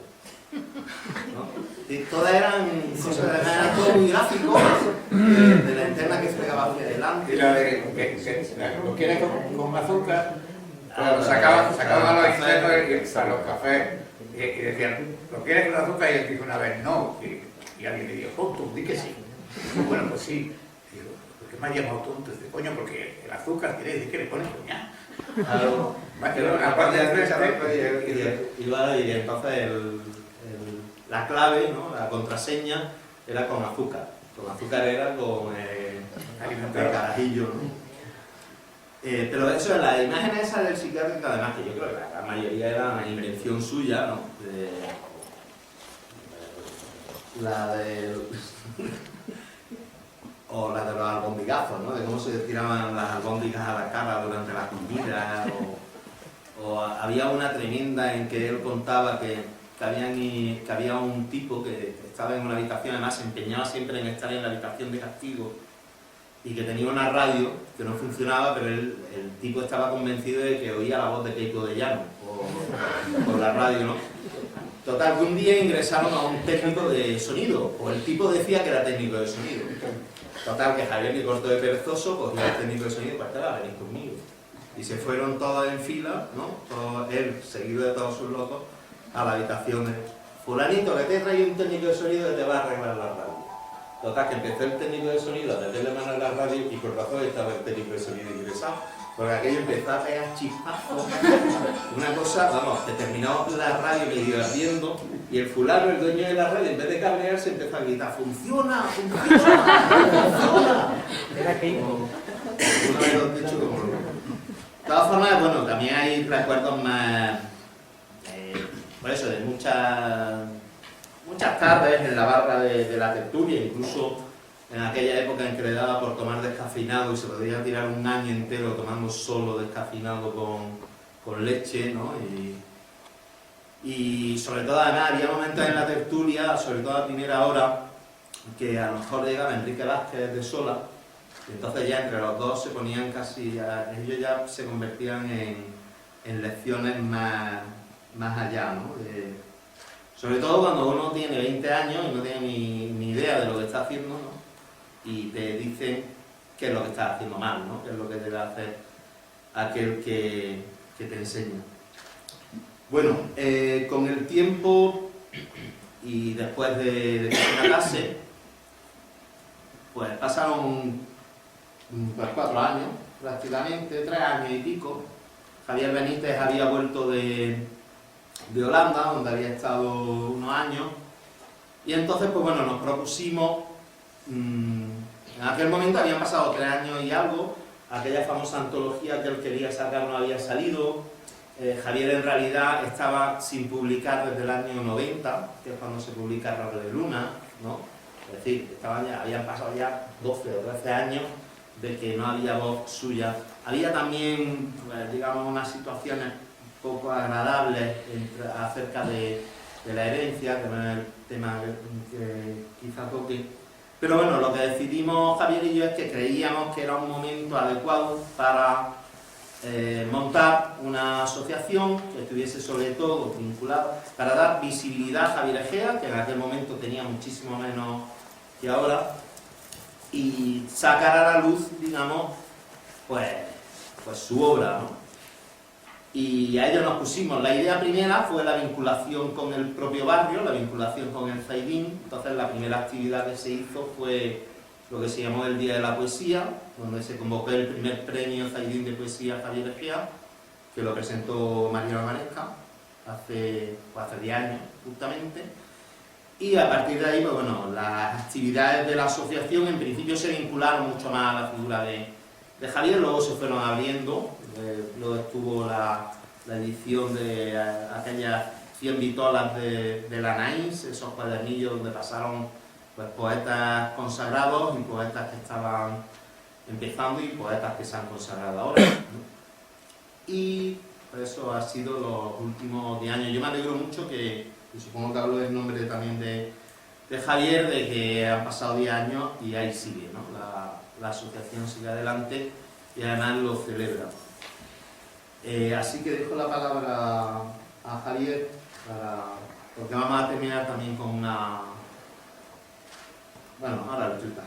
¿no? Y todas eran cosas, era todo muy gráfico, de la interna que fregaba hacia adelante. Y la de la que lo quiere con azúcar, lo sacaban a los extremos a los cafés y decían, ¿lo quieres con azúcar? Y él dijo una vez, no. Y alguien le dijo, tonto, di que sí. Y bueno, pues sí. Digo, ¿por qué me has llamado tonto? Dice, coño, porque el azúcar quiere decir que le pones coñac. Claro. Pero aparte y entonces la clave, ¿no? La contraseña era con azúcar. Con azúcar era con el carajillo, ¿no? Pero eso, las imágenes esas del psiquiátrico, además que yo creo que la mayoría era una invención suya, ¿no? La de o la de los albondigazos, ¿no? De cómo se tiraban las albóndigas a la cara durante las comidas, o había una tremenda en que él contaba que había un tipo que estaba en una habitación, además se empeñaba siempre en estar en la habitación de castigo, y que tenía una radio que no funcionaba, pero el tipo estaba convencido de que oía la voz de Keiko de Llano por la radio, ¿no? Total, que un día ingresaron a un técnico de sonido, o el tipo decía que era técnico de sonido. Total, que Javier, ni corto de perezoso, cogió al técnico de sonido y pues te va a venir conmigo. Y se fueron todos en fila, ¿no? Él, seguido de todos sus locos, a la habitación de fulanito, que te trae un técnico de sonido que te va a arreglar la radio. Total, que empezó el técnico de sonido a meterle mano en la radio y por razón estaba el técnico de sonido ingresado. Porque aquello empezó a pegar chispazos, una cosa, vamos, que terminó la radio medio ardiendo y el fulano, el dueño de la radio, en vez de cabrearse, empezó a gritar ¡funciona! ¡funciona! ¡funciona! Era que uno de los techos como loco. De todas formas, bueno, también hay recuerdos más, por eso, de muchas tardes en la barra de la tertulia, incluso en aquella época en que le daba por tomar descafeinado y se podía tirar un año entero tomando solo descafeinado con leche, ¿no? Y sobre todo, además, había momentos en la tertulia, sobre todo a primera hora, que a lo mejor llegaba Enrique Vázquez de Sola, y entonces ya entre los dos se ponían casi, ellos ya se convertían en lecciones más allá, ¿no? Sobre todo cuando uno tiene 20 años y no tiene ni idea de lo que está haciendo, ¿no? Y te dicen qué es lo que estás haciendo mal, ¿no? Qué es lo que debe hacer aquel que te enseña. Bueno, con el tiempo y después de la clase, pues pasaron pues 4 años, prácticamente, 3 años y pico. Javier Benítez había vuelto de Holanda, donde había estado unos años, y entonces, pues bueno, nos propusimos, en aquel momento habían pasado 3 años y algo, aquella famosa antología que él quería sacar no había salido, Javier en realidad estaba sin publicar desde el año 90, que es cuando se publica Raro de Luna, ¿no? Es decir, habían pasado ya 12 o 13 años de que no había voz suya. Había también, pues, digamos, unas situaciones poco agradables acerca de la herencia, que no es el tema que quizá toque. Pero bueno, lo que decidimos Javier y yo es que creíamos que era un momento adecuado para montar una asociación que estuviese sobre todo vinculada para dar visibilidad a Javier Egea, que en aquel momento tenía muchísimo menos que ahora, y sacar a la luz, digamos, pues su obra, ¿no? Y a ello nos pusimos. La idea primera fue la vinculación con el propio barrio, la vinculación con el Zaidín. Entonces la primera actividad que se hizo fue lo que se llamó el Día de la Poesía, donde se convocó el primer premio Zaidín de Poesía Javier Egea, que lo presentó María Maresca hace 10 años justamente. Y a partir de ahí, pues bueno, las actividades de la asociación en principio se vincularon mucho más a la figura de Javier, luego se fueron abriendo, luego estuvo la edición de aquellas 100 vitolas de la Naís, esos cuadernillos donde pasaron pues, poetas consagrados y poetas que estaban empezando y poetas que se han consagrado ahora, ¿no? Y pues, eso ha sido los últimos 10 años. Yo me alegro mucho que, y supongo que hablo en nombre también de Javier, de que han pasado 10 años y ahí sigue, ¿no? La asociación sigue adelante y además lo celebra. Así que dejo la palabra a Javier, porque vamos a terminar también con una... Bueno, ahora lo chuta.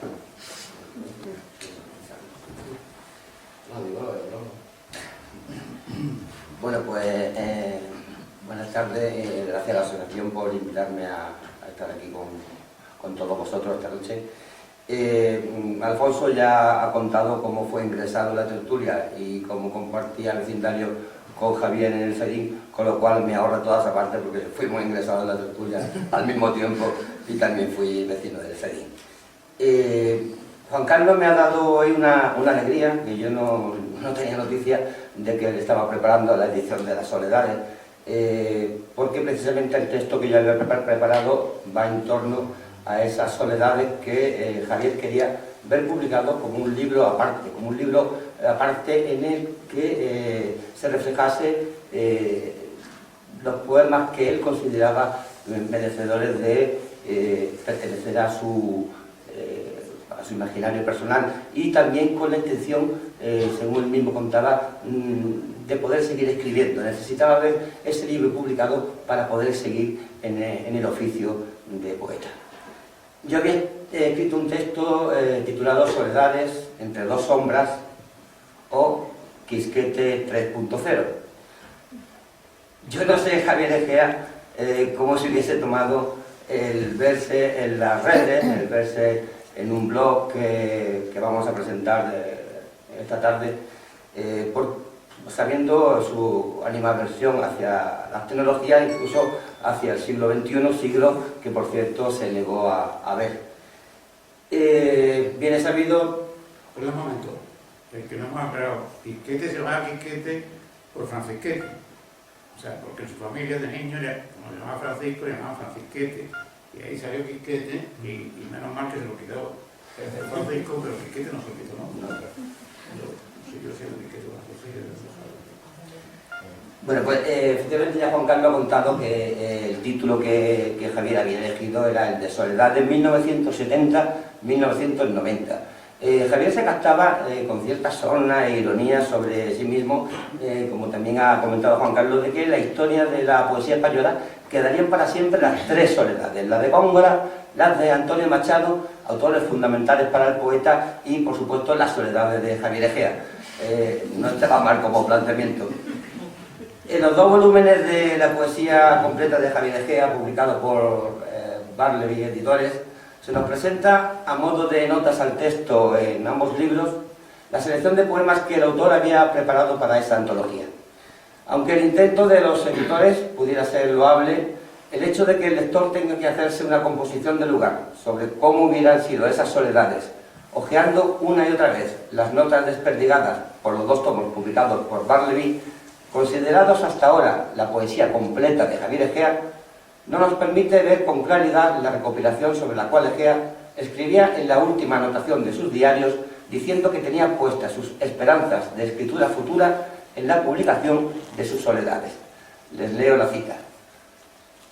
Bueno, pues buenas tardes, gracias a la asociación por invitarme a estar aquí con todos vosotros esta noche. Alfonso ya ha contado cómo fue ingresado en la tertulia y cómo compartía el vecindario con Javier en el Zaidín, con lo cual me ahorra toda esa parte porque fuimos ingresados en la tertulia al mismo tiempo y también fui vecino del Zaidín. Juan Carlos me ha dado hoy una alegría, que yo no tenía noticia de que él estaba preparando la edición de Las Soledades, porque precisamente el texto que yo había preparado va en torno a esas soledades que Javier quería ver publicado como un libro aparte, en el que se reflejase los poemas que él consideraba merecedores de pertenecer a su imaginario personal y también con la intención, según él mismo contaba, de poder seguir escribiendo. Necesitaba ver ese libro publicado para poder seguir en el oficio de poeta. Yo había escrito un texto titulado Soledades entre dos sombras o Quisquete 3.0. Yo no sé, Javier Egea, cómo se hubiese tomado el verse en las redes, el verse en un blog que vamos a presentar esta tarde, sabiendo su animadversión hacia las tecnologías, incluso hacia el siglo XXI, siglo que por cierto se negó a ver. Viene sabido... Perdón un momento, el que no hemos aclarado, Quisquete se llama Quisquete por Francisquete, o sea, porque en su familia de niño, como se llamaba Francisco, le llamaban Francisquete, y ahí salió Quisquete, y menos mal que se lo quitó el Francisco, pero Quisquete no se lo quitó, ¿no? Yo sé lo Quisquete con la José. Bueno, pues efectivamente ya Juan Carlos ha contado que el título que Javier había elegido era el de Soledad de 1970-1990. Javier se captaba con cierta sorna e ironía sobre sí mismo, como también ha comentado Juan Carlos, de que la historia de la poesía española quedarían para siempre las tres soledades, la de Góngora, las de Antonio Machado, autores fundamentales para el poeta, y por supuesto las soledades de Javier Egea. No estaba mal como planteamiento. En los dos volúmenes de la poesía completa de Javier Egea, publicados por Barleby Editores, se nos presenta, a modo de notas al texto en ambos libros, la selección de poemas que el autor había preparado para esa antología. Aunque el intento de los editores pudiera ser loable, el hecho de que el lector tenga que hacerse una composición de lugar sobre cómo hubieran sido esas soledades, hojeando una y otra vez las notas desperdigadas por los dos tomos publicados por Barleby, considerados hasta ahora la poesía completa de Javier Egea, no nos permite ver con claridad la recopilación sobre la cual Egea escribía en la última anotación de sus diarios, diciendo que tenía puestas sus esperanzas de escritura futura en la publicación de sus soledades. Les leo la cita.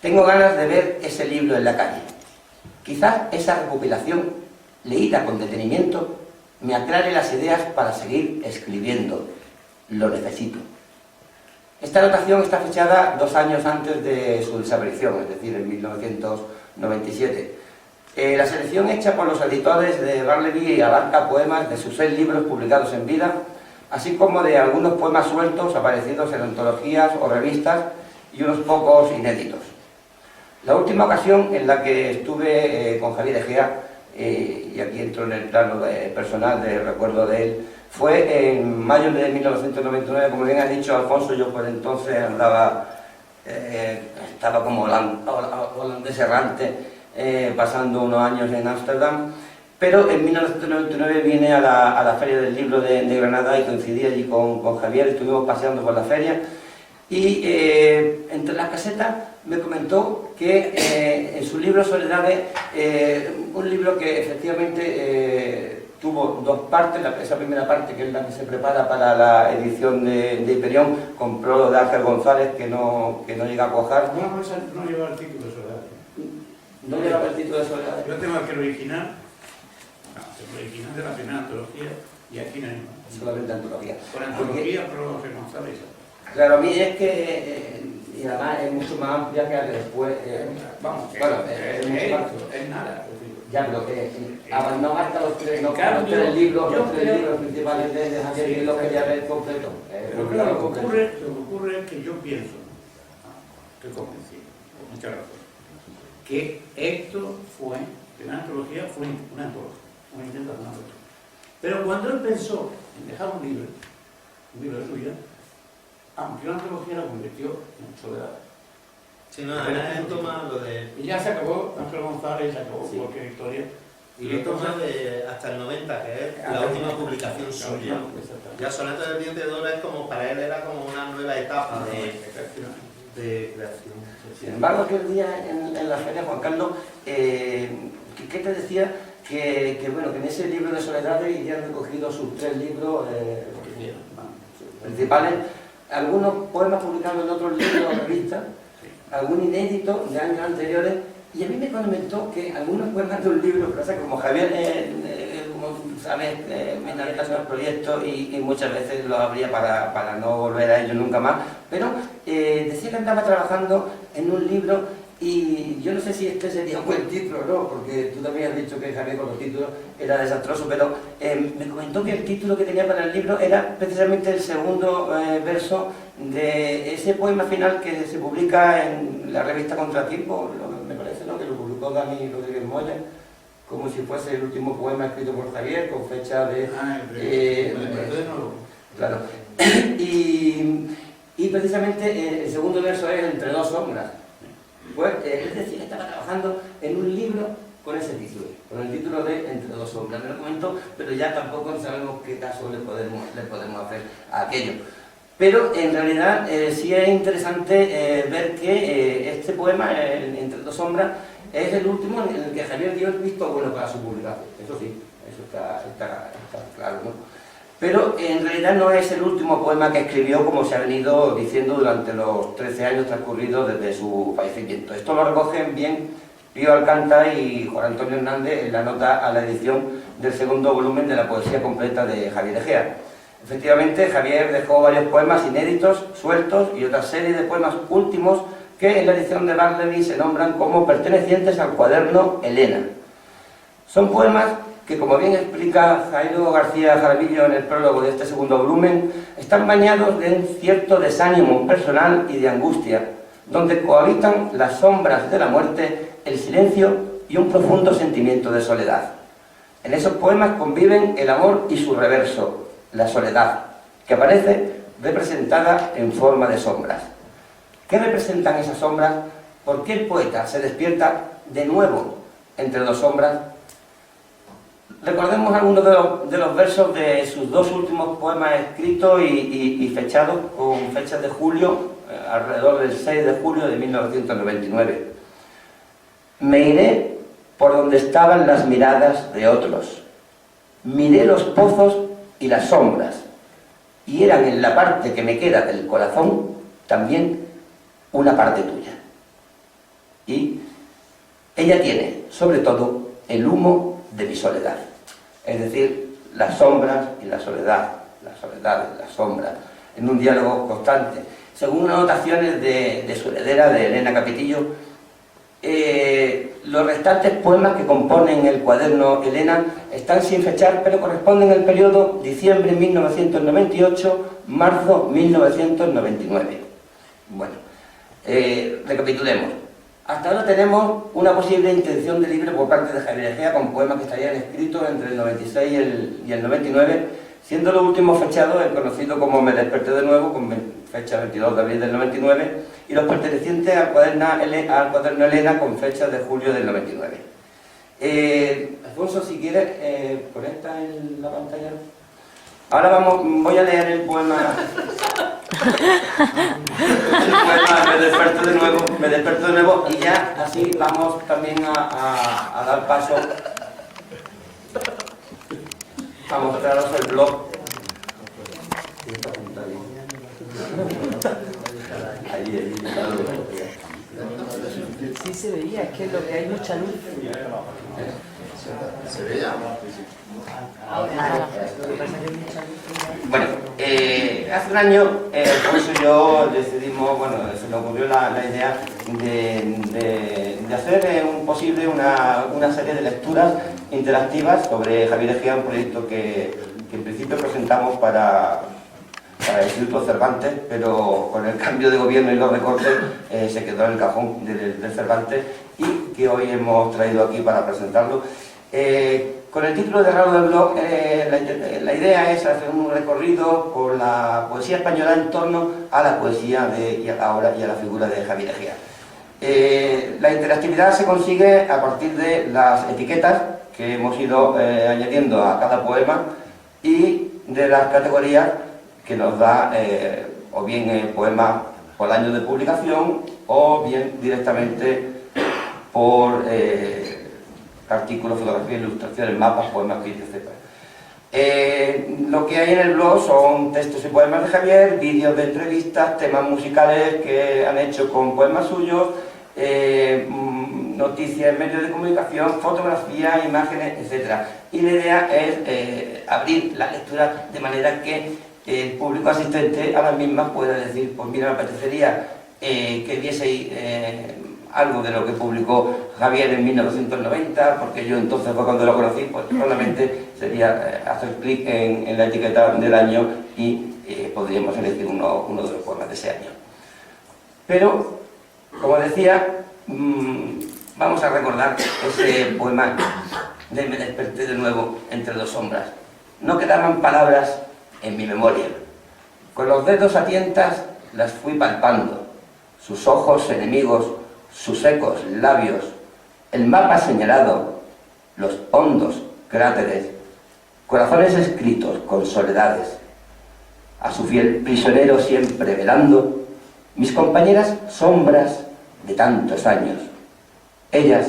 Tengo ganas de ver ese libro en la calle. Quizás esa recopilación, leída con detenimiento, me aclare las ideas para seguir escribiendo. lo necesito. Esta anotación está fechada 2 años antes de su desaparición, es decir, en 1997. La selección hecha por los editores de Barleby abarca poemas de sus 6 libros publicados en vida, así como de algunos poemas sueltos aparecidos en antologías o revistas y unos pocos inéditos. La última ocasión en la que estuve con Javier Egea, y aquí entro en el plano personal de recuerdo de él, fue en mayo de 1999. Como bien ha dicho Alfonso, yo por entonces estaba como holandés errante, pasando unos años en Ámsterdam, pero en 1999 vine a la Feria del Libro de Granada y coincidí allí con Javier. Estuvimos paseando por la feria y entre las casetas me comentó que en su libro Soledades, un libro que efectivamente tuvo 2 partes, esa primera parte, que es la que se prepara para la edición de Hiperión, con prólogo de Ángel González, que no llega a cuajar. Bueno, esa no lleva el título de Soledad. ¿No lleva el título de Soledad? Yo tengo aquí el original, el original de la primera antología, y aquí no hay más. Solamente antología. Con antología, prólogo de Ángel González. Claro, a mí es que, y además es mucho más amplia que la que después... Vamos, bueno, es mucho más. es nada. Ya, pero que no basta los 3 libros, principales de Javier, y los que ya ves completo. Pero claro, lo que ocurre es que yo pienso, estoy convencido, por muchas razones, que esto fue, la antología fue una antología, un intento de una antología. Pero cuando él pensó en dejar un libro de su vida, amplió la antología y la convirtió en Soledad. Sí, no, él toma lo de... Y ya se acabó Ángel González, se acabó Sí. cualquier historia. Y lo toma hasta el 90, que es la última publicación suya. Ya Sonetos del Diente de Oro es como, para él era como una nueva etapa de creación. Sin embargo, aquel día en la feria, Juan Carlos, ¿qué te decía? Que bueno, que en ese libro de Soledades ya han recogido sus 3 libros principales, algunos poemas publicados en otros libros o revistas, algún inédito de años anteriores, y a mí me comentó que algunos poemas de un libro, pero, o sea, como Javier, como sabes, me enamora en los proyectos y muchas veces lo abría para no volver a ellos nunca más, pero decía que andaba trabajando en un libro, y yo no sé si este sería un buen título o no, porque tú también has dicho que Javier con los títulos era desastroso, pero me comentó que el título que tenía para el libro era precisamente el segundo verso de ese poema final que se publica en la revista Contratiempo, me parece, ¿no?, que lo publicó Dani Rodríguez Moya, como si fuese el último poema escrito por Javier, con fecha de... claro. Y precisamente el segundo verso es Entre 2 sombras. Pues es decir, estaba trabajando en un libro con ese título, con el título de Entre 2 sombras. Me lo comentó, pero ya tampoco sabemos qué caso le podemos hacer a aquello. Pero en realidad sí es interesante ver que este poema, Entre 2 sombras, es el último en el que Javier dio el visto bueno para su publicación. Eso sí, eso está claro, ¿no? Pero en realidad no es el último poema que escribió, como se ha venido diciendo durante los 13 años transcurridos desde su fallecimiento. Esto lo recogen bien Pío Alcántara y Juan Antonio Hernández en la nota a la edición del segundo volumen de la poesía completa de Javier Egea. Efectivamente, Javier dejó varios poemas inéditos, sueltos, y otra serie de poemas últimos que en la edición de Barleby se nombran como pertenecientes al cuaderno Elena. Son poemas que, como bien explica Jairo García Jaramillo en el prólogo de este segundo volumen, están bañados de un cierto desánimo personal y de angustia, donde cohabitan las sombras de la muerte, el silencio y un profundo sentimiento de soledad. En esos poemas conviven el amor y su reverso, la soledad, que aparece representada en forma de sombras. ¿Qué representan esas sombras? ¿Por qué el poeta se despierta de nuevo entre 2 sombras? Recordemos algunos de los versos de sus 2 últimos poemas escritos y fechados con fechas de julio, alrededor del 6 de julio de 1999. Me iré por donde estaban las miradas de otros. Miré los pozos y las sombras, y eran en la parte que me queda del corazón también una parte tuya. Y ella tiene, sobre todo, el humo de mi soledad. Es decir, las sombras y la soledad, las sombras, en un diálogo constante. Según anotaciones de su heredera, de Elena Capetillo, los restantes poemas que componen el cuaderno Elena están sin fechar, pero corresponden al periodo diciembre 1998, marzo 1999. Bueno, recapitulemos. Hasta ahora tenemos una posible intención de libro por parte de Javier Egea con poemas que estarían escritos entre el 96 y el 99, siendo los últimos fechados el conocido como Me desperté de nuevo, con fecha 22 de abril del 99, y los pertenecientes al cuaderno Elena con fecha de julio del 99. Alfonso, si quieres, conecta en la pantalla. Ahora voy a leer el poema. Me desperto de nuevo, y ya así vamos también a dar paso a mostraros el blog. Sí se veía, es que es lo que hay mucha luz. ¿Se veía? Bueno, hace un año Alfonso y yo decidimos, bueno, se nos ocurrió la idea de hacer una serie de lecturas interactivas sobre Javier Egea, un proyecto que en principio presentamos para el Instituto Cervantes, pero con el cambio de gobierno y los recortes se quedó en el cajón del Cervantes, y que hoy hemos traído aquí para presentarlo. Con el título de Raro del blog, la idea es hacer un recorrido por la poesía española en torno a la poesía y a la figura de Javier Egea. La interactividad se consigue a partir de las etiquetas que hemos ido añadiendo a cada poema y de las categorías que nos da o bien poema por año de publicación o bien directamente por artículos, fotografías, ilustraciones, mapas, poemas, vídeos, etc. Lo que hay en el blog son textos y poemas de Javier, vídeos de entrevistas, temas musicales que han hecho con poemas suyos, noticias en medios de comunicación, fotografías, imágenes, etc. Y la idea es abrir la lectura de manera que el público asistente a las mismas pueda decir, pues mira, me apetecería que vieseis algo de lo que publicó Javier en 1990, porque yo entonces fue cuando lo conocí, pues solamente sería hacer clic en la etiqueta del año y podríamos elegir uno de los poemas de ese año. Pero, como decía, vamos a recordar ese poema de Me desperté de nuevo entre dos sombras. No quedaban palabras en mi memoria. Con los dedos a tientas las fui palpando, sus ojos enemigos, sus secos labios, el mapa señalado, los hondos cráteres, corazones escritos con soledades. A su fiel prisionero siempre velando, mis compañeras sombras de tantos años. Ellas,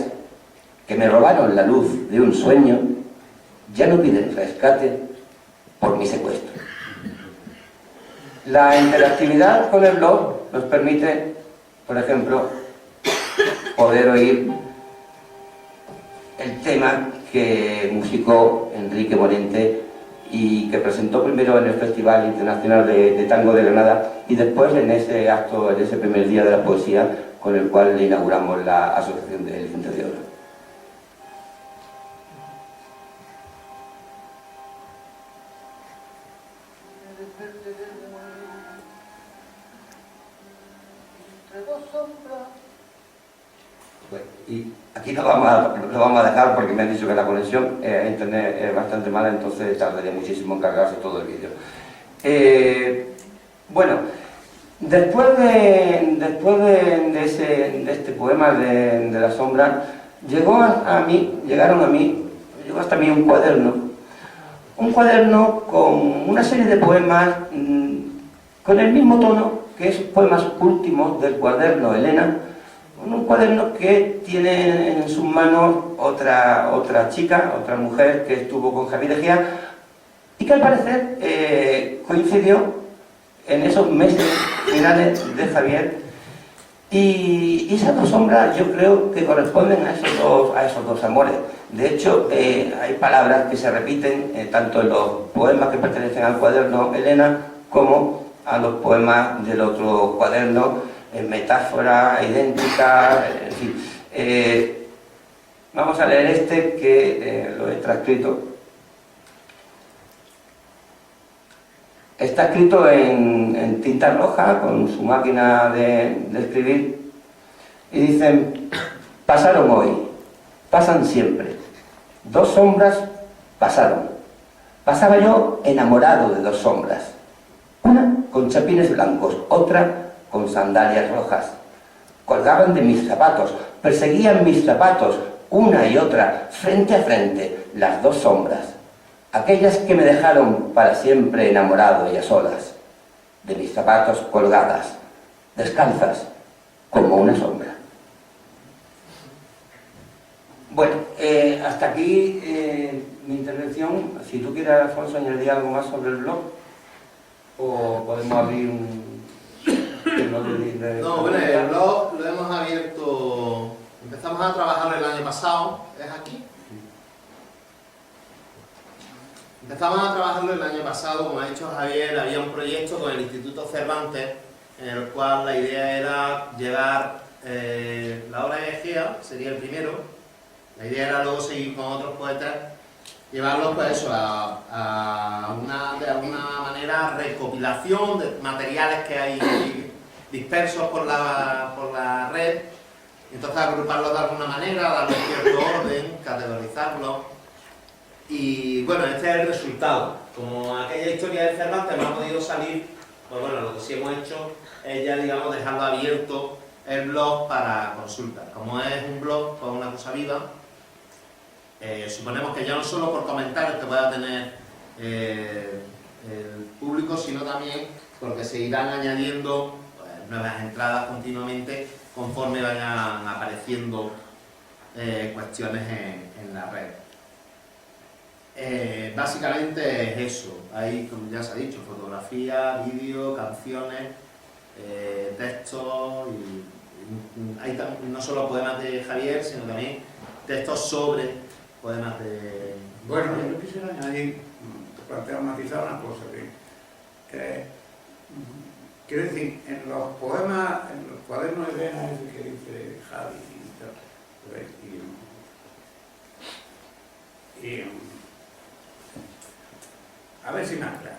que me robaron la luz de un sueño, ya no piden rescate por mi secuestro. La interactividad con el blog nos permite, por ejemplo, poder oír el tema que musicó Enrique Morente y que presentó primero en el Festival Internacional de Tango de Granada y después en ese acto, en ese primer día de la poesía, con el cual le inauguramos la Asociación de Elefantes de Oro. Y aquí lo vamos a dejar porque me han dicho que la conexión a internet es bastante mala, entonces tardaría muchísimo en cargarse todo el vídeo. Bueno, después de este poema de la sombra, llegó hasta mí un cuaderno con una serie de poemas con el mismo tono que esos poemas últimos del cuaderno Elena. Un cuaderno que tiene en sus manos otra chica, otra mujer que estuvo con Javier Egea y que al parecer coincidió en esos meses finales de Javier, y esas dos sombras yo creo que corresponden a esos dos amores. De hecho, hay palabras que se repiten tanto en los poemas que pertenecen al cuaderno Elena como a los poemas del otro cuaderno, en metáforas idénticas, en fin. Vamos a leer este que lo he transcrito. Está escrito en tinta roja, con su máquina de escribir, y dicen: pasaron hoy, pasan siempre. 2 sombras pasaron. Pasaba yo enamorado de 2 sombras. Una con chapines blancos, otra con sandalias rojas. Colgaban de mis zapatos, perseguían mis zapatos, una y otra, frente a frente, las 2 sombras. Aquellas que me dejaron para siempre enamorado y a solas, de mis zapatos colgadas, descalzas, como una sombra. Bueno, hasta aquí mi intervención. Si tú quieres, Alfonso, añadir algo más sobre el blog, o podemos abrir un... No, bueno, el blog lo hemos abierto, empezamos a trabajar el año pasado, ¿es aquí? Empezamos a trabajarlo el año pasado, como ha dicho Javier, había un proyecto con el Instituto Cervantes, en el cual la idea era llevar la obra de Egea, sería el primero. La idea era luego seguir con otros poetas, llevarlos pues eso, a una, de alguna manera, recopilación de materiales que hay dispersos por la red, entonces agruparlos de alguna manera, darles cierto orden, categorizarlos. Y bueno, este es el resultado. Como aquella historia de Cervantes no ha podido salir, pues bueno, lo que sí hemos hecho es ya, digamos, dejarlo abierto el blog para consultas. Como es un blog, pues una cosa viva, suponemos que ya no solo por comentarios que pueda tener el público, sino también porque se irán añadiendo pues, nuevas entradas continuamente conforme vayan apareciendo cuestiones en la red. Básicamente es eso. Hay, como ya se ha dicho, fotografía, vídeo, canciones, textos y hay no solo poemas de Javier, sino también textos sobre poemas de... Bueno, yo quisiera añadir, plantear, matizar una cosa que quiero decir, en los poemas, en los cuadernos de Elena, ese que dice Javi y tal, a ver si me aclaro.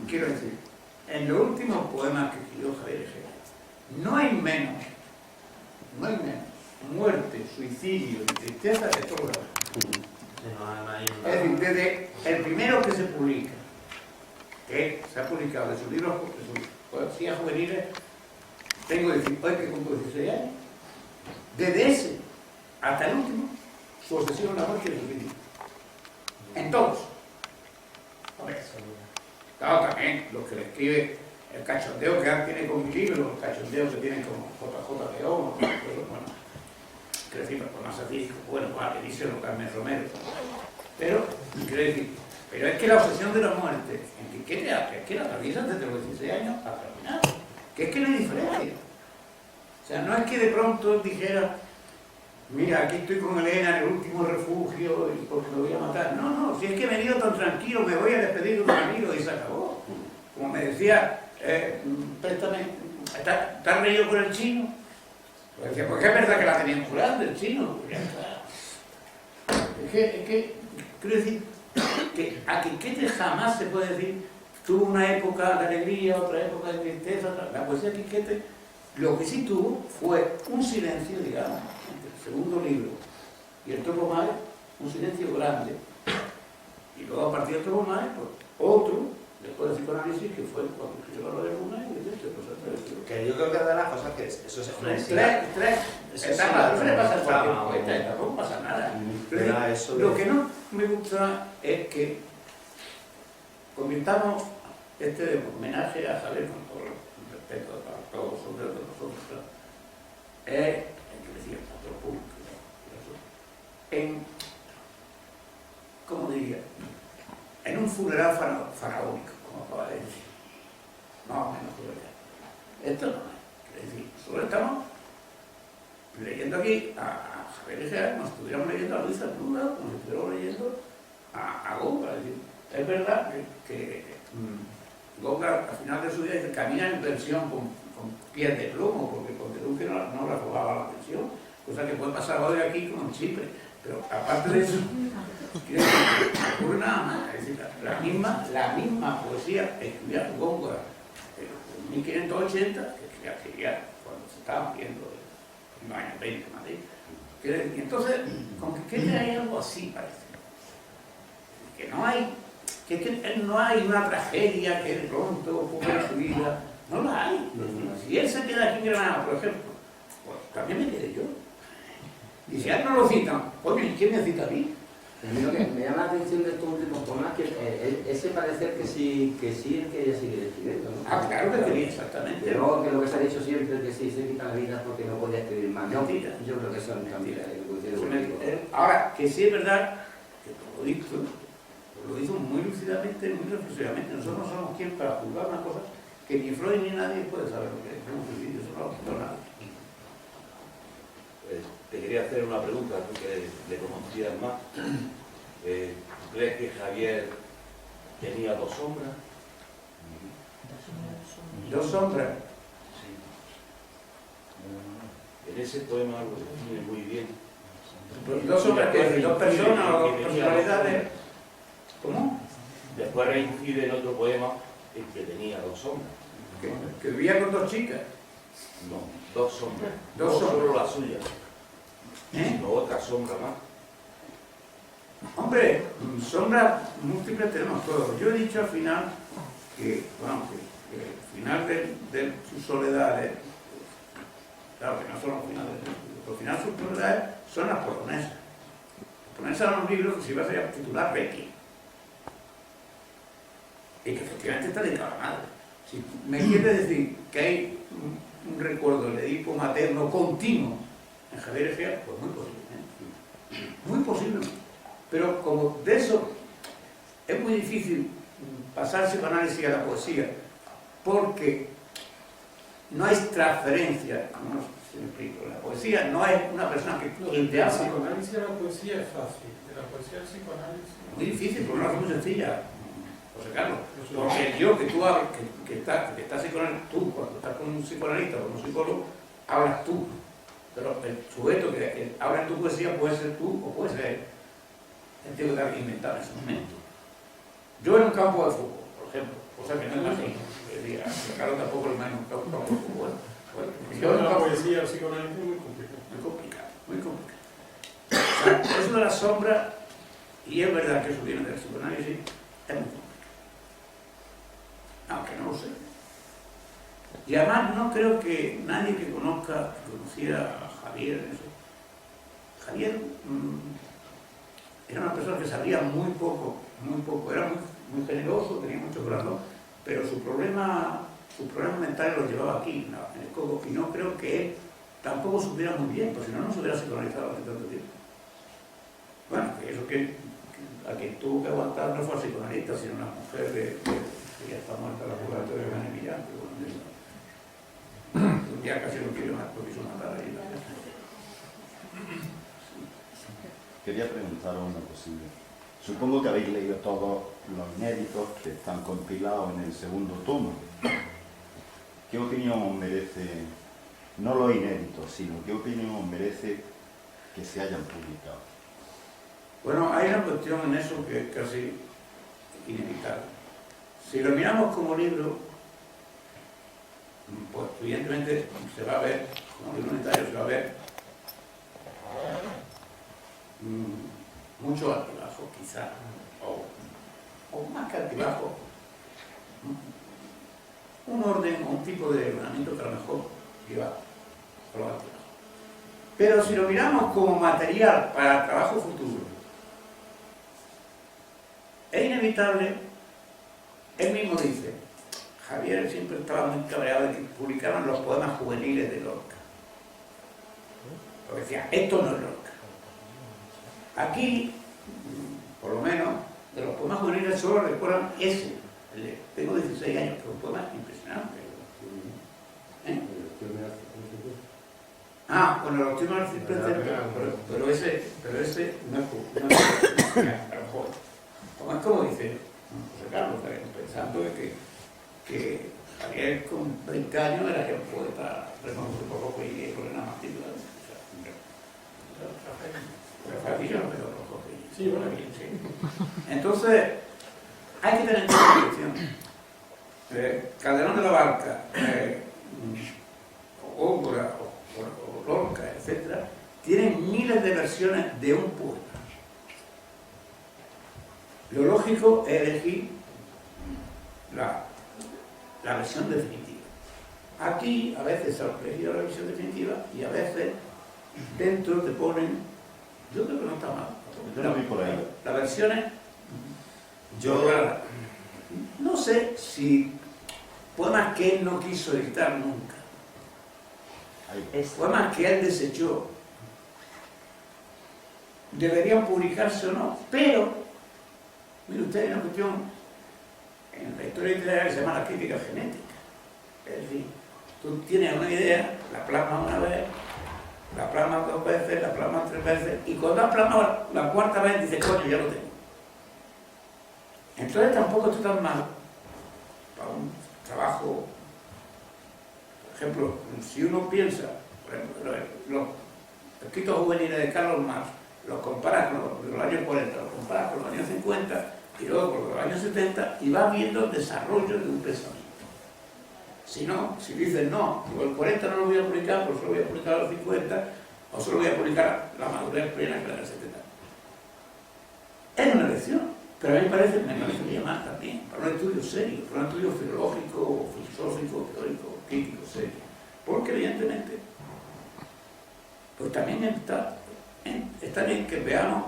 Quiero decir, en los últimos poemas que escribió Javier Egea, no hay menos muerte, suicidio y tristeza que todo lo demás. Es decir, desde el primero que se publica, que se ha publicado de sus libros, de sus poesías juveniles, tengo que decir, hoy que cumplo 16 años, desde ese hasta el último, su obsesión es la muerte y el suicidio. En todos. Claro, también los que le escribe el cachondeo que tiene con mi libro, el cachondeo que tiene con JJ León, bueno, quiero decir, por más así, bueno, vale, dice lo Carmen Romero. Pero, quiero decir, pero es que la obsesión de la muerte, en que es que la atraviesa desde los 16 años hasta el final, que es que no hay diferencia. O sea, no es que de pronto dijera, mira, aquí estoy con Elena en el último refugio y porque me voy a matar. No, no, si es que he venido tan tranquilo, me voy a despedir de un amigo y se acabó. Como me decía, préstame, ¿estás reído con el chino? Pues decía, porque es verdad que la tenían curada el chino. Pues ya está. Es que, quiero decir, que a Quiquete jamás se puede decir, tuvo una época de alegría, otra época de tristeza, la poesía de Quiquete, lo que sí tuvo fue un silencio, digamos, entre el segundo libro y el Topo Maes, un silencio grande. Y luego a partir del Topo Maes, pues, otro, después del psicoanálisis, que fue cuando escribió la de Luna y de este, pues, que yo creo que es de las cosas que eso se tres etapas, no le pasa a cualquier poeta, tampoco pasa nada. Lo que no me gusta es que convirtamos este homenaje a Javier, con todo el respeto a todos nosotros, es, que decía, otro público, en, ¿cómo diría? En un funeral faraónico, como acaba de decir. Más o menos funeral. Esto no es. Es decir, nosotros estamos leyendo aquí a Javier Egea, como si estuviéramos leyendo a Luis Arnulda, como si estuviéramos leyendo a Góngora. Es decir, es verdad que Góngora, al final de su vida, dice, camina en pensión con pies de plomo, porque Duque no le robaba la pensión, cosa que puede pasar hoy aquí como en Chipre. Pero aparte de eso, quiero decir, no ocurre nada más. Es decir, la misma poesía escribía Góngora en 1580, que escribía cuando se estaba viendo en los años 20 en Madrid. Y entonces, con que hay algo así, parece. Que no hay, que no hay una tragedia que de pronto ocurra su vida. No la hay. Si él se queda aquí en Granada, por ejemplo, pues también me quedé yo. Y si a él no lo citan, oye, ¿quién me cita a mí? A mí lo que me llama la atención de estos últimos poemas es que ese parecer que sí es que ella sigue escribiendo, ¿no? Ah, claro que quería, exactamente. Pero que lo que se ha dicho siempre que sí se quita la vida porque no podía escribir más. No, Mentira. yo creo que son mentiras. Ahora, que sí es verdad que lo hizo muy lúcidamente, muy reflexivamente. Nosotros no somos quien para juzgar una cosa que ni Freud ni nadie puede saber lo que es un suicidio, eso no lo quitó nadie. Te quería hacer una pregunta, tú que le conocías más. ¿Crees que Javier tenía dos sombras? ¿Dos sombras? Sí. En ese poema lo define muy bien. ¿Dos sombras que dos personas o dos personalidades? ¿Cómo? Después reincide en otro poema en que tenía dos sombras. Que vivía con dos chicas. No, dos sombras. Dos No sombras. solo la suya, ¿Eh? sino otra sombra más. Hombre, sombras múltiples tenemos todos. Yo he dicho al final que, bueno, que al final de sus soledades, claro que no son los finales, al final sus soledades son las polonesas. Las polonesas eran un libro que se iba a titular Requiem. Y que efectivamente está dedicado a la madre. Si me quiere decir que hay un recuerdo del Edipo materno continuo en Javier Egea, pues muy posible. Muy posible. Pero como de eso es muy difícil pasar el psicoanálisis a la poesía, porque no hay transferencia, no sé si me explico, la poesía no es una persona que El te habla. psicoanálisis a la poesía es fácil, de la poesía al psicoanálisis. Muy difícil, porque no es muy sencilla, José Carlos. Porque yo que tú hablas, que estás psicoanalista, tú cuando estás con un psicoanalista o con un psicólogo, hablas tú. Pero el sujeto que habla en tu poesía puede ser tú o puede ser el tío que te inventado en ese momento. Yo en un campo de fútbol, por ejemplo, cosa que no imagino, que a Carlos tampoco le imagino un campo de fútbol. Yo en un La campo poesía al psicoanálisis es muy complicado. muy complicado, muy complicado. O sea, eso de la sombra, y es verdad que eso viene del psicoanálisis, es muy complicado. Aunque no lo sé. Y además no creo que nadie que conociera a Javier, eso. Javier era una persona que sabía muy poco, era muy generoso, tenía mucho corazón, pero sus problemas mentales los llevaba aquí, en el codo, y no creo que él tampoco supiera muy bien, porque si no, no se hubiera psicoanalizado hace tanto tiempo. Bueno, que eso que a quien tuvo que aguantar no fue el psicoanalista, sino una mujer que ya está muerta, la laboratorio de Gane Millán, pero bueno, ya casi no quiere más porque hizo matar ahí la casa. Quería preguntaros una cosilla. Supongo que habéis leído todos los inéditos que están compilados en el segundo tomo. ¿Qué opinión os merece, no los inéditos, sino qué opinión os merece que se hayan publicado? Bueno, hay una cuestión en eso que es casi inevitable. Si lo miramos como libro, pues evidentemente se va a ver, como libro unitario se va a ver mucho altibajo, quizá, o más que altibajo, un orden o un tipo de ordenamiento que a lo mejor lleva a los altibajos. Pero si lo miramos como material para el trabajo futuro, es inevitable, él mismo dice, Javier siempre estaba muy cabreado de que publicaban los poemas juveniles de Lorca. Porque decía, esto no es Lorca. Aquí, por lo menos, de los poemas juveniles solo recuerdan ese. Tengo 16 años, que es un poema impresionante. ¿Eh? Ah, bueno, los últimos del ciprés, pero ese no es a lo mejor. Como dice José Carlos, pensando de que que Javier con 20 años era ya un poeta reconocido por Rojo y por la matrícula. Sí, bueno. Entonces, hay que tener en consideración. Calderón de la Barca, Góngora o Lorca, etc., tienen miles de versiones de un poema. Lo lógico es elegir la versión definitiva. Aquí a veces se ha elegido la versión definitiva y a veces dentro te ponen, yo creo que no está mal. Yo lo vi por ahí. Las versiones, Yo, no sé si poemas que él no quiso editar nunca, Ahí. poemas que él desechó, deberían publicarse o no, pero, mire usted, hay una cuestión en la historia literaria que se llama la crítica genética. Es decir, tú tienes una idea, la plasmas una vez, la plasmas 2 veces, la plasmas 3 veces, y cuando la plasmas la 4ª vez dices, coño, ya lo tengo. Entonces tampoco está tan mal para un trabajo. Por ejemplo, si uno piensa, por ejemplo, los escritos juveniles de Carlos Marx, los comparas con los de los años 40, los comparas con los años 50 y luego con los años 70 y vas viendo el desarrollo de un pensamiento. Si no, si dices no, el 40 no lo voy a publicar, pues solo voy a publicar a los 50, o solo voy a publicar la madurez plena que era del 70. Es una elección, pero a mí me parecería más también, para un estudio serio, para un estudio filológico, filosófico, teórico, crítico, serio. Porque evidentemente, pues también está bien que veamos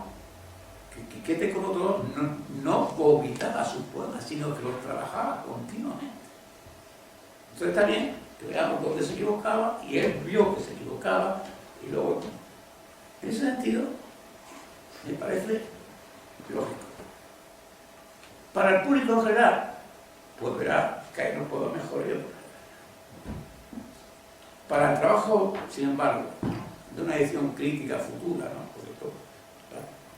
que Quiquete como todo no vomitaba sus poemas, sino que los trabajaba continuamente. Entonces está bien que veamos dónde se equivocaba y él vio que se equivocaba y luego, en ese sentido, me parece lógico. Para el público en general, pues verá que hay unos poemas mejores y otros. Para el trabajo, sin embargo, de una edición crítica futura, ¿no? Porque esto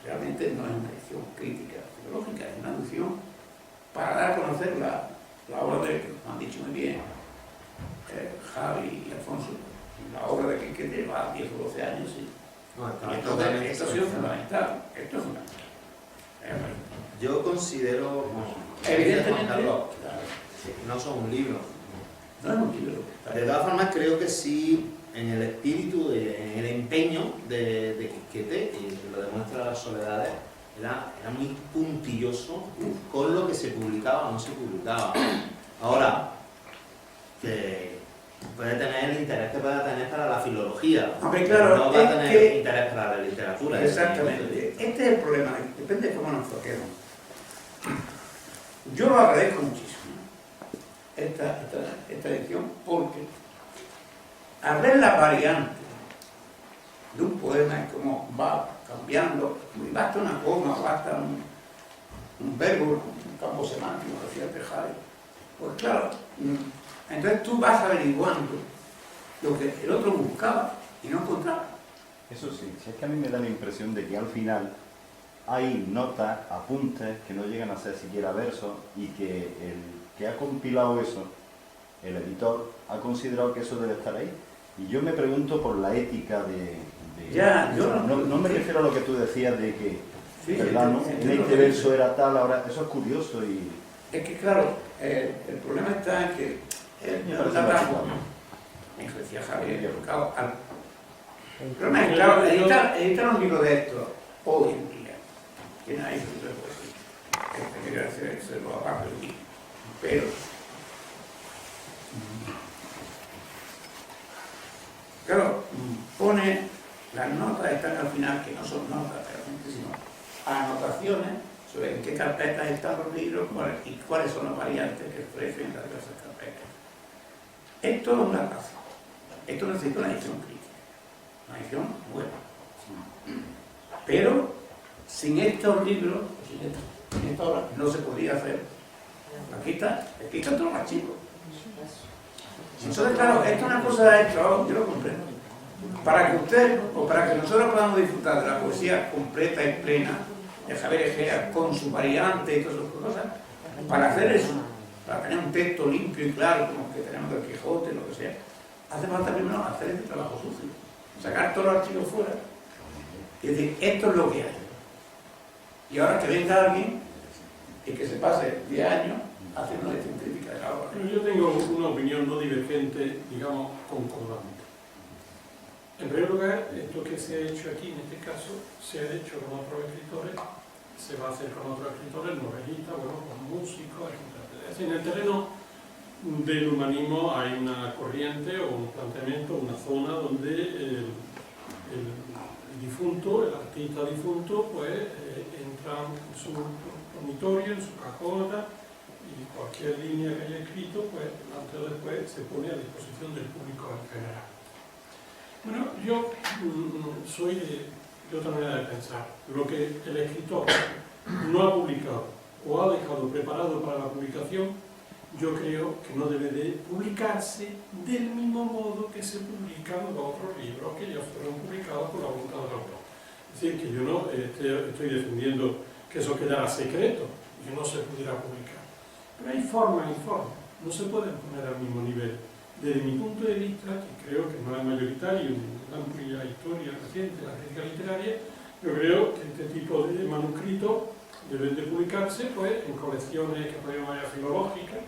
realmente no es una edición crítica filológica, es una edición para dar a conocer la obra de, como han dicho muy bien, Javi y Alfonso, la obra de que lleva 10 o 12 años. Y entonces, esto ha sido fundamental. Esto es fundamental. yo considero, Evidentemente, Carlos, no son un libro. no es un libro. De todas formas, creo que sí, en el espíritu, en el empeño de Quiquete, y lo demuestra las soledades, era muy puntilloso con lo que se publicaba o no se publicaba. Ahora, que puede tener el interés que pueda tener para la filología, Hombre, claro, no va a tener interés para la literatura. Exactamente. Este es el problema, depende de cómo nos enfoquemos. Yo lo agradezco muchísimo, esta edición, porque al ver la variante de un poema y cómo va cambiando, y basta una coma, basta un verbo, un campo semántico, decía Tejada, pues claro, entonces tú vas averiguando lo que el otro buscaba y no encontraba. Eso sí, si es que a mí me da la impresión de que al final hay notas, apuntes que no llegan a ser siquiera versos y que el que ha compilado eso, el editor, ha considerado que eso debe estar ahí. Y yo me pregunto por la ética de Ya, yo no me refiero a lo que tú decías de que, sí, ¿verdad, no? En este verso era tal, ahora eso es curioso y... Es que claro, el problema está en que Me el parece trabajo, básico. eso decía Javier, claro, el problema es, claro, editar un libro de esto hoy en día, ¿quién hay? Pues quería hacerlo aparte de mí, pero claro, pone las notas, están al final, que no son notas realmente, sino anotaciones sobre en qué carpetas están los libros y cuáles son las variantes que ofrecen las diversas carpetas. Esto es una razón. Esto necesita una edición crítica, una edición buena. Pero sin estos libros, sin esta obra, no se podía hacer. Aquí están todos los archivos. Entonces, claro, esto es una cosa de trabajo, yo lo comprendo. Para que usted, o para que nosotros podamos disfrutar de la poesía completa y plena de Javier Egea, con su variante y todas esas cosas, para hacer eso, para tener un texto limpio y claro, como que tenemos del Quijote, lo que sea, hace falta primero hacer este trabajo sucio, sacar todos los archivos fuera y decir, esto es lo que hay. Y ahora que venga alguien y que se pase 10 años haciendo una científica de la obra. Yo tengo una opinión no divergente, digamos, concordante. En primer lugar, esto que se ha hecho aquí, en este caso, se ha hecho con otros escritores, se va a hacer con otros escritores, novelistas, bueno, con músicos, etc. Es decir, en el terreno del humanismo hay una corriente o un planteamiento, una zona donde el difunto, el artista difunto, pues entra en su dormitorio, en su cajota, y cualquier línea que haya escrito, pues antes o después se pone a disposición del público en general. Bueno, yo soy de otra manera de pensar. Lo que el escritor no ha publicado o ha dejado preparado para la publicación, yo creo que no debe de publicarse del mismo modo que se publican los otros libros que ya fueron publicados por la voluntad del autor. Es decir, que yo no estoy defendiendo que eso quedara secreto y que no se pudiera publicar. Pero hay formas y formas, no se pueden poner al mismo nivel. Desde mi punto de vista, que creo que no es mayoritario en la amplia historia reciente de la crítica literaria, yo creo que este tipo de manuscritos deben de publicarse pues, en colecciones que podríamos llamar filológicas,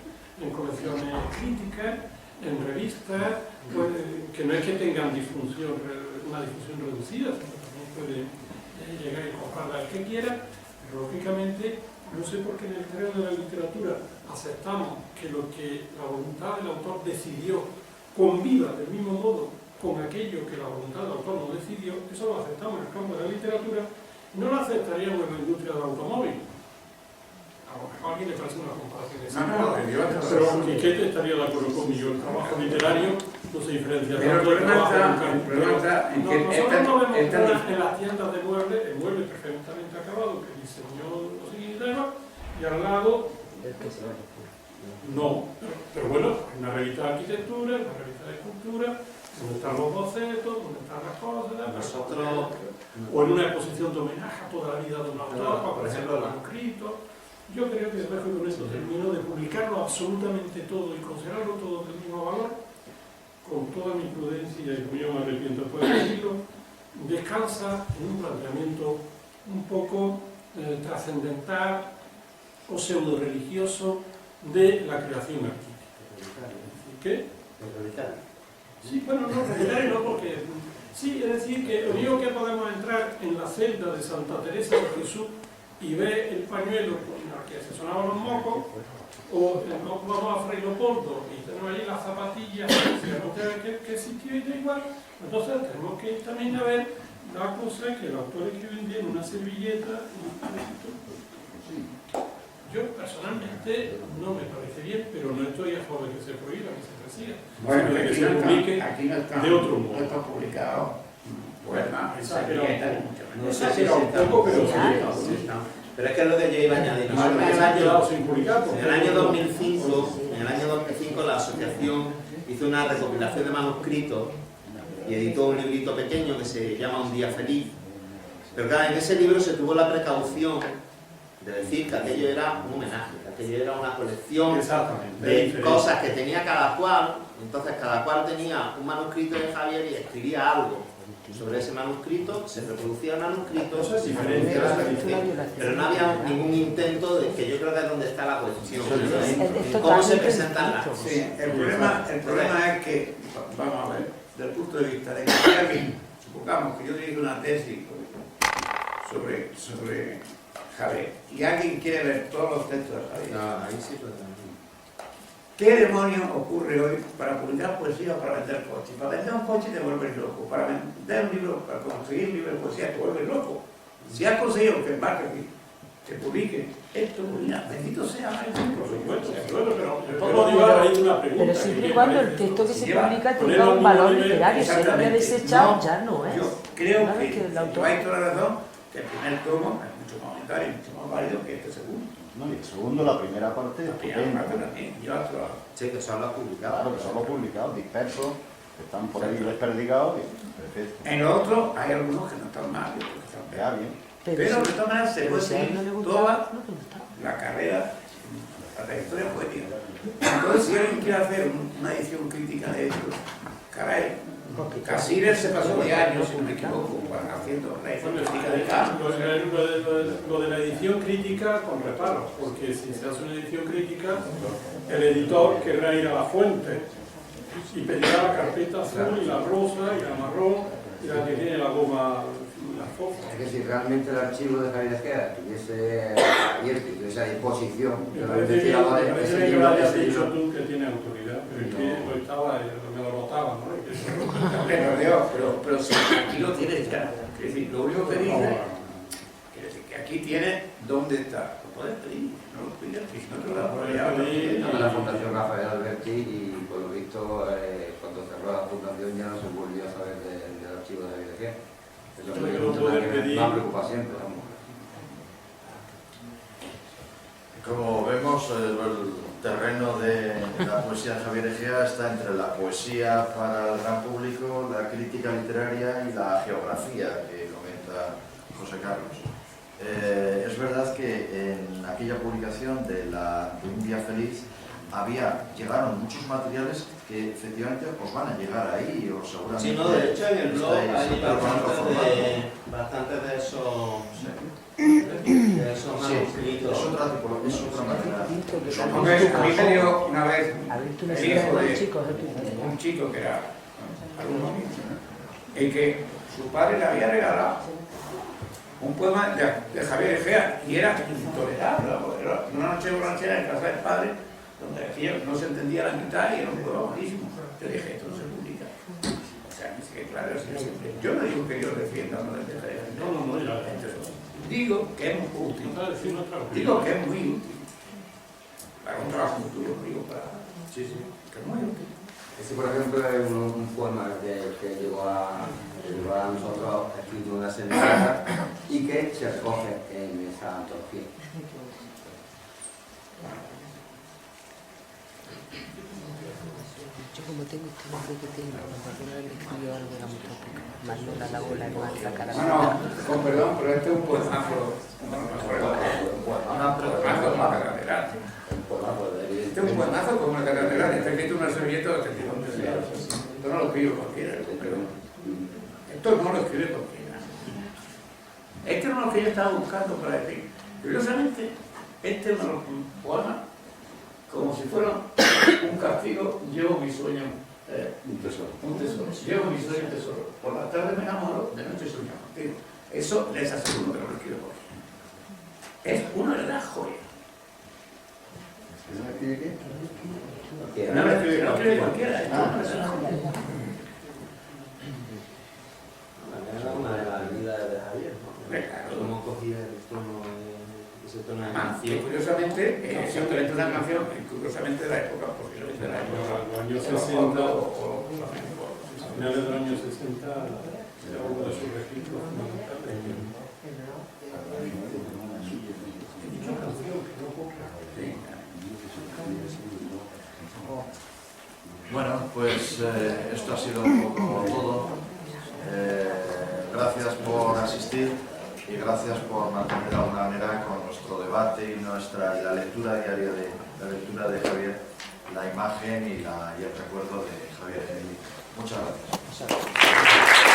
en colecciones críticas, en revistas, pues, que no es que tengan una difusión reducida, sino que también puede llegar y comprarla el que quiera, pero lógicamente no sé por qué en el terreno de la literatura aceptamos que lo que la voluntad del autor decidió conviva del mismo modo con aquello que la voluntad del autor no decidió. Eso lo aceptamos en el campo de la literatura y no lo aceptaríamos en la industria del automóvil. A lo mejor a alguien le parece una comparación excelente. Pero Quiquete estaría de acuerdo conmigo. El trabajo literario no se diferencia. Pero el problema está en que nosotros no vemos en las tiendas de muebles, el mueble perfectamente acabado que diseñó los guitarros y al lado no, pero bueno, en una revista de arquitectura, en una revista de escultura, donde están los bocetos, donde están las cosas, o en una exposición de homenaje a toda la vida de un autor, por ejemplo, el manuscrito. Yo creo que después con esto termino de publicarlo absolutamente todo y considerarlo todo del mismo valor, con toda mi prudencia, y como yo me arrepiento después de decirlo, descansa en un planteamiento un poco trascendental o pseudo-religioso de la creación artística. ¿Qué? Sí, bueno, no, religioso no, porque... Sí, es decir, que lo único que podemos entrar en la celda de Santa Teresa de Jesús y ver el pañuelo con el que se sonaban los mocos, o vamos a Fray Leopoldo y tenemos allí las zapatillas, que existió y da igual, entonces tenemos que ir también a ver la cosa que el autor escribe en una servilleta. Yo personalmente no me parece bien, pero no estoy a favor de que se prohíba, que se persiga, bueno, sino de que se publique de otro modo. No está publicado. Pues nada, No sé si un poco, pero sí. Pero es que es lo que yo iba a añadir. En el año 2005 la asociación hizo una recopilación de manuscritos y editó un librito pequeño que se llama Un día feliz. Pero claro, en ese libro se tuvo la precaución de decir que aquello era un homenaje, que aquello era una colección de cosas que tenía cada cual. Entonces cada cual tenía un manuscrito de Javier y escribía algo sobre ese manuscrito, se reproducía el manuscrito, pero no había ningún intento de que yo creo que es donde está la cuestión, en cómo se presentan las cosas. Sí, el problema es que, vamos a ver, desde el punto de vista de que alguien, supongamos que yo dirige una tesis sobre Javier y alguien quiere ver todos los textos de Javier. Ahí sí puede. ¿Qué demonios ocurre hoy para publicar poesía o para vender coches? Para vender un coche te vuelves loco, para vender un libro, para conseguir un libro de poesía te vuelves loco. Si has conseguido que Marketing se publique esto, mira, bendito sea el por supuesto, pero siempre y cuando el texto que se publica tenga un valor literario, si él lo había desechado, ya no es. Yo creo que el autor hay toda la razón, que el primer tomo es mucho más unitario, mucho más válido que este segundo. No, y el segundo, la primera parte, sí, que son los publicados. Claro, que son los publicados, dispersos, que están por ahí desperdigados. Perfecto. En los otros hay algunos que no están mal, otros que están bien. Ya, bien. Pero de todas maneras se puede seguir toda la carrera la trayectoria poética. Entonces, si alguien quiere hacer una edición crítica de esto, caray, Casines se pasó de años, si no me equivoco, haciendo la edición crítica de Carlos. Lo de la edición crítica con reparos, porque si se hace una edición crítica, el editor querrá ir a la fuente y pedirá la carpeta azul y la rosa y la marrón y la que tiene la goma, la fofa. Es que si realmente el archivo de Javier Egea estuviese abierto y tuviese a disposición, Me parece que lo hayas dicho tú que tiene autoridad, pero es que lo estaba, me lo notaba, ¿no? Pero si aquí lo tienes ya. Es decir, lo único que dice es que aquí tiene dónde está. Lo puedes pedir, no lo pidas, si no te lo da por allá. De la Fundación Rafael Alberti y por lo visto cuando cerró la fundación ya no se volvió a saber del archivo de Javier Egea. Eso es lo que me preocupa siempre. Como vemos, el terreno de la poesía de Javier Egea está entre la poesía para el gran público, la crítica literaria y la geografía que comenta José Carlos. Es verdad que en aquella publicación de Un día feliz llegaron muchos materiales que efectivamente os van a llegar ahí o seguramente... Sí, no, de hecho en el blog hay bastantes de esos manuscritos. Es otra manera. A mí me dio una vez A ver, tú me el hijo de chicos, un chico que era alumno mío, en que su padre le había regalado un poema de Javier Egea y era intolerable. Era una noche borrachera en casa del padre donde decía que no se entendía la mitad y era un poema buenísimo. Yo dije, esto no se publica. O sea, es que claro, yo no digo que yo defienda o no defienda. No, ya. Digo que es muy útil. Digo que es muy útil. Para un trabajo como tuyo, digo, para... Sí, que es muy útil. Ese, por ejemplo, es un poema que llegó a nosotros escrito en una seminata y que se recoge en esa antología. Yo como tengo este nombre que tengo, cuando le escribió algo era muy tópico. Más no la bola, no la cara. No, con perdón, pero este es un poemazo. Este es un poemazo con una catedral. Está escrito una servilleta de 32 meses. Esto no lo escribe cualquiera, pero esto no lo escribe cualquiera. Este no es lo que yo estaba buscando para decir. Curiosamente, este es uno de los poemas, como si fuera un castigo, llevo mi sueño. Un tesoro. Llevo mi sueño tesoro. Por la tarde me enamoro, de noche sueño contigo. Eso les aseguro que no lo escribe cualquiera. Es una de las joyas. ¿Eso me escribe qué? No lo escribe cualquiera. Era una de las habilidades de Javier, ¿no? Claro. Cómo cogía el tono ese tono de Que canción. curiosamente, simplemente una canción, curiosamente de la época, posiblemente de la época. Los años 60, a finales de los años 60, era uno de sus registros fundamentales. Bueno, pues esto ha sido un poco todo. Gracias por asistir y gracias por mantener de alguna manera con nuestro debate y la lectura diaria de Javier, la imagen y el recuerdo de Javier. Muchas gracias.